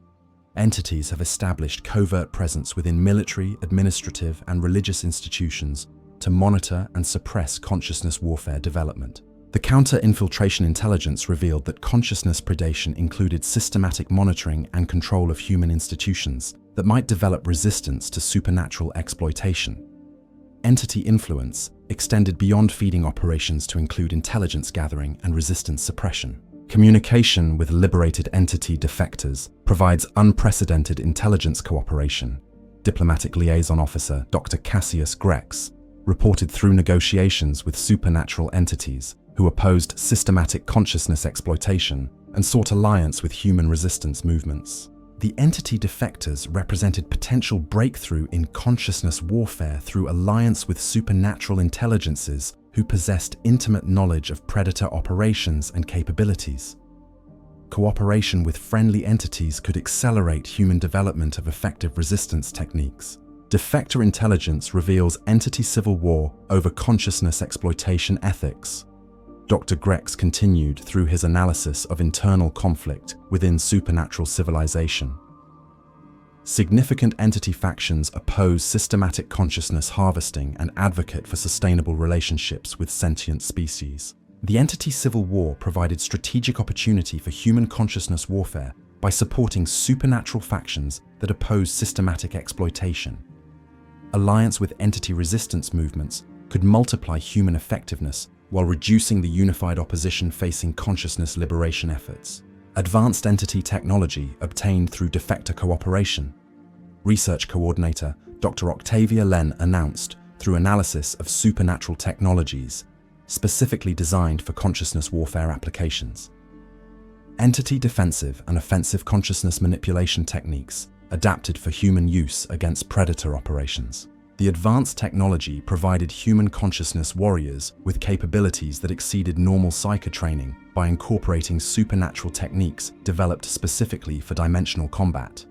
Entities have established covert presence within military, administrative, and religious institutions to monitor and suppress consciousness warfare development. The counter-infiltration intelligence revealed that consciousness predation included systematic monitoring and control of human institutions that might develop resistance to supernatural exploitation. Entity influence extended beyond feeding operations to include intelligence gathering and resistance suppression. Communication with liberated entity defectors provides unprecedented intelligence cooperation. Diplomatic liaison officer Dr. Cassius Grex reported through negotiations with supernatural entities who opposed systematic consciousness exploitation and sought alliance with human resistance movements. The entity defectors represented potential breakthrough in consciousness warfare through alliance with supernatural intelligences who possessed intimate knowledge of predator operations and capabilities. Cooperation with friendly entities could accelerate human development of effective resistance techniques. Defector intelligence reveals entity civil war over consciousness exploitation ethics. Dr. Grex continued through his analysis of internal conflict within supernatural civilization. Significant entity factions oppose systematic consciousness harvesting and advocate for sustainable relationships with sentient species. The entity civil war provided strategic opportunity for human consciousness warfare by supporting supernatural factions that oppose systematic exploitation. Alliance with entity resistance movements could multiply human effectiveness while reducing the unified opposition facing consciousness liberation efforts. Advanced entity technology obtained through defector cooperation. Research coordinator Dr. Octavia Len announced through analysis of supernatural technologies specifically designed for consciousness warfare applications. Entity defensive and offensive consciousness manipulation techniques adapted for human use against predator operations. The advanced technology provided human consciousness warriors with capabilities that exceeded normal psycho training by incorporating supernatural techniques developed specifically for dimensional combat.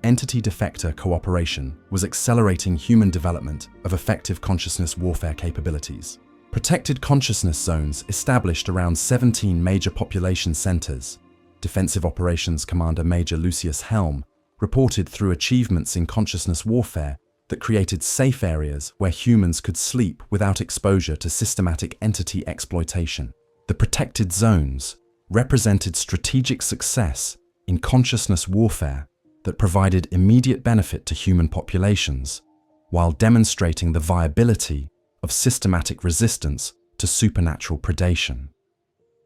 Entity defector cooperation was accelerating human development of effective consciousness warfare capabilities. Protected consciousness zones established around 17 major population centers. Defensive Operations Commander Major Lucius Helm reported through achievements in consciousness warfare that created safe areas where humans could sleep without exposure to systematic entity exploitation. The protected zones represented strategic success in consciousness warfare that provided immediate benefit to human populations, while demonstrating the viability of systematic resistance to supernatural predation.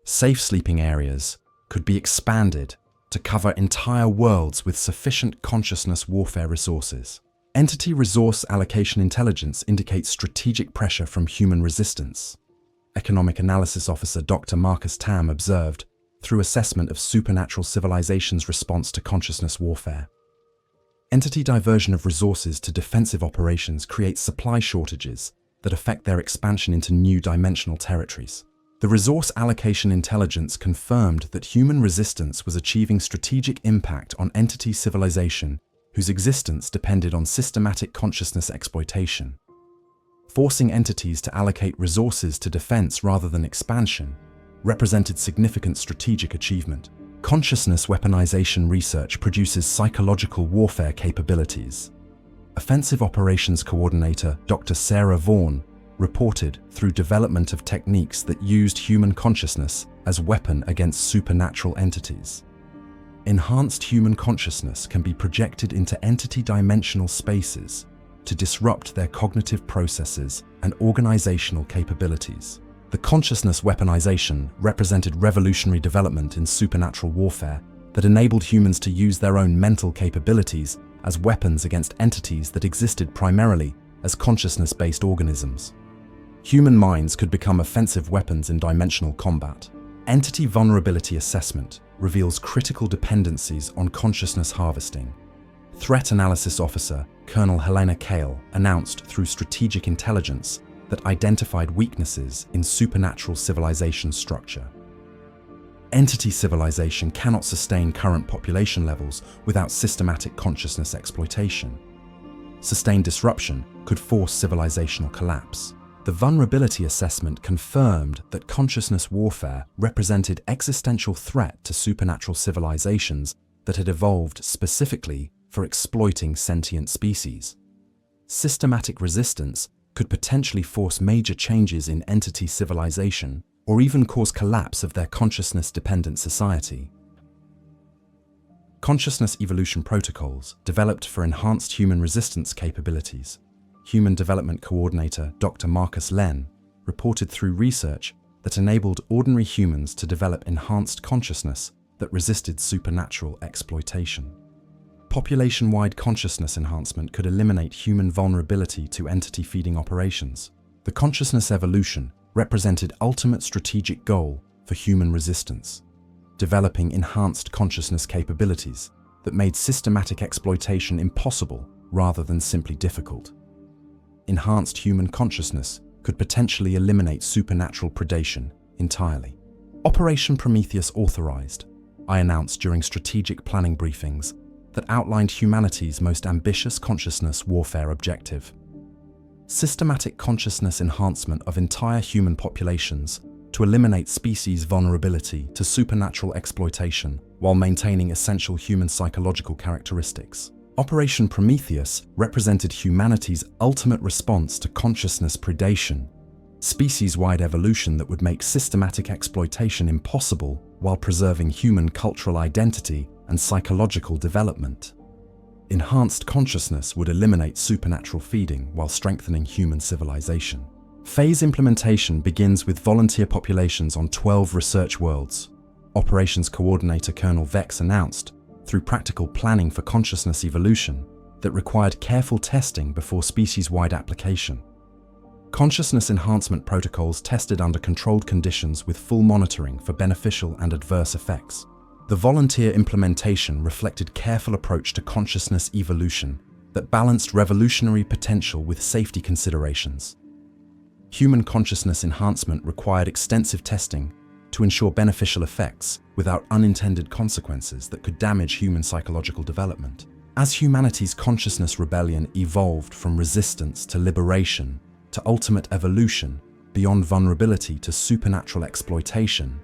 Safe sleeping areas could be expanded to cover entire worlds with sufficient consciousness warfare resources. Entity resource allocation intelligence indicates strategic pressure from human resistance. Economic Analysis Officer Dr. Marcus Thorne observed through assessment of supernatural civilizations' response to consciousness warfare. Entity diversion of resources to defensive operations creates supply shortages that affect their expansion into new dimensional territories. The resource allocation intelligence confirmed that human resistance was achieving strategic impact on entity civilization whose existence depended on systematic consciousness exploitation. Forcing entities to allocate resources to defense rather than expansion represented significant strategic achievement. Consciousness weaponization research produces psychological warfare capabilities. Offensive Operations Coordinator Dr. Sarah Vaughan reported through development of techniques that used human consciousness as weapon against supernatural entities. Enhanced human consciousness can be projected into entity-dimensional spaces to disrupt their cognitive processes and organizational capabilities. The consciousness weaponization represented revolutionary development in supernatural warfare that enabled humans to use their own mental capabilities as weapons against entities that existed primarily as consciousness-based organisms. Human minds could become offensive weapons in dimensional combat. Entity Vulnerability Assessment reveals critical dependencies on consciousness harvesting. Threat Analysis Officer Colonel Helena Kale announced through strategic intelligence that identified weaknesses in supernatural civilization structure. Entity civilization cannot sustain current population levels without systematic consciousness exploitation. Sustained disruption could force civilizational collapse. The vulnerability assessment confirmed that consciousness warfare represented existential threat to supernatural civilizations that had evolved specifically for exploiting sentient species. Systematic resistance could potentially force major changes in entity civilization or even cause collapse of their consciousness-dependent society. Consciousness evolution protocols developed for enhanced human resistance capabilities. Human Development Coordinator Dr. Marcus Thorne reported through research that enabled ordinary humans to develop enhanced consciousness that resisted supernatural exploitation. Population-wide consciousness enhancement could eliminate human vulnerability to entity-feeding operations. The consciousness evolution represented ultimate strategic goal for human resistance, developing enhanced consciousness capabilities that made systematic exploitation impossible rather than simply difficult. Enhanced human consciousness could potentially eliminate supernatural predation entirely. Operation Prometheus authorized, I announced during strategic planning briefings that outlined humanity's most ambitious consciousness warfare objective. Systematic consciousness enhancement of entire human populations to eliminate species vulnerability to supernatural exploitation while maintaining essential human psychological characteristics. Operation Prometheus represented humanity's ultimate response to consciousness predation, species-wide evolution that would make systematic exploitation impossible while preserving human cultural identity and psychological development. Enhanced consciousness would eliminate supernatural feeding while strengthening human civilization. Phase implementation begins with volunteer populations on 12 research worlds. Operations Coordinator Colonel Vex announced, through practical planning for consciousness evolution, that required careful testing before species-wide application. Consciousness enhancement protocols tested under controlled conditions with full monitoring for beneficial and adverse effects. The volunteer implementation reflected careful approach to consciousness evolution that balanced revolutionary potential with safety considerations. Human consciousness enhancement required extensive testing to ensure beneficial effects without unintended consequences that could damage human psychological development. As humanity's consciousness rebellion evolved from resistance to liberation to ultimate evolution beyond vulnerability to supernatural exploitation,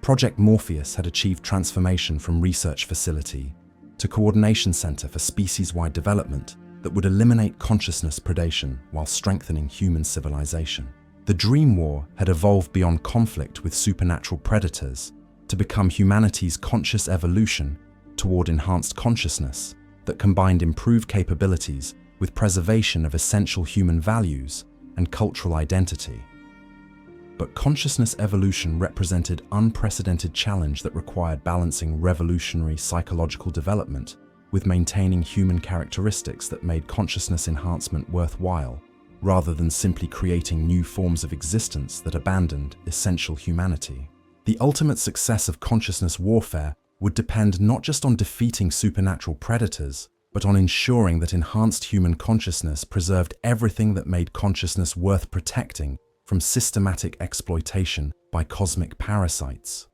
Project Morpheus had achieved transformation from research facility to coordination center for species-wide development that would eliminate consciousness predation while strengthening human civilization. The Dream War had evolved beyond conflict with supernatural predators to become humanity's conscious evolution toward enhanced consciousness that combined improved capabilities with preservation of essential human values and cultural identity. But consciousness evolution represented unprecedented challenge that required balancing revolutionary psychological development with maintaining human characteristics that made consciousness enhancement worthwhile, rather than simply creating new forms of existence that abandoned essential humanity. The ultimate success of consciousness warfare would depend not just on defeating supernatural predators, but on ensuring that enhanced human consciousness preserved everything that made consciousness worth protecting from systematic exploitation by cosmic parasites.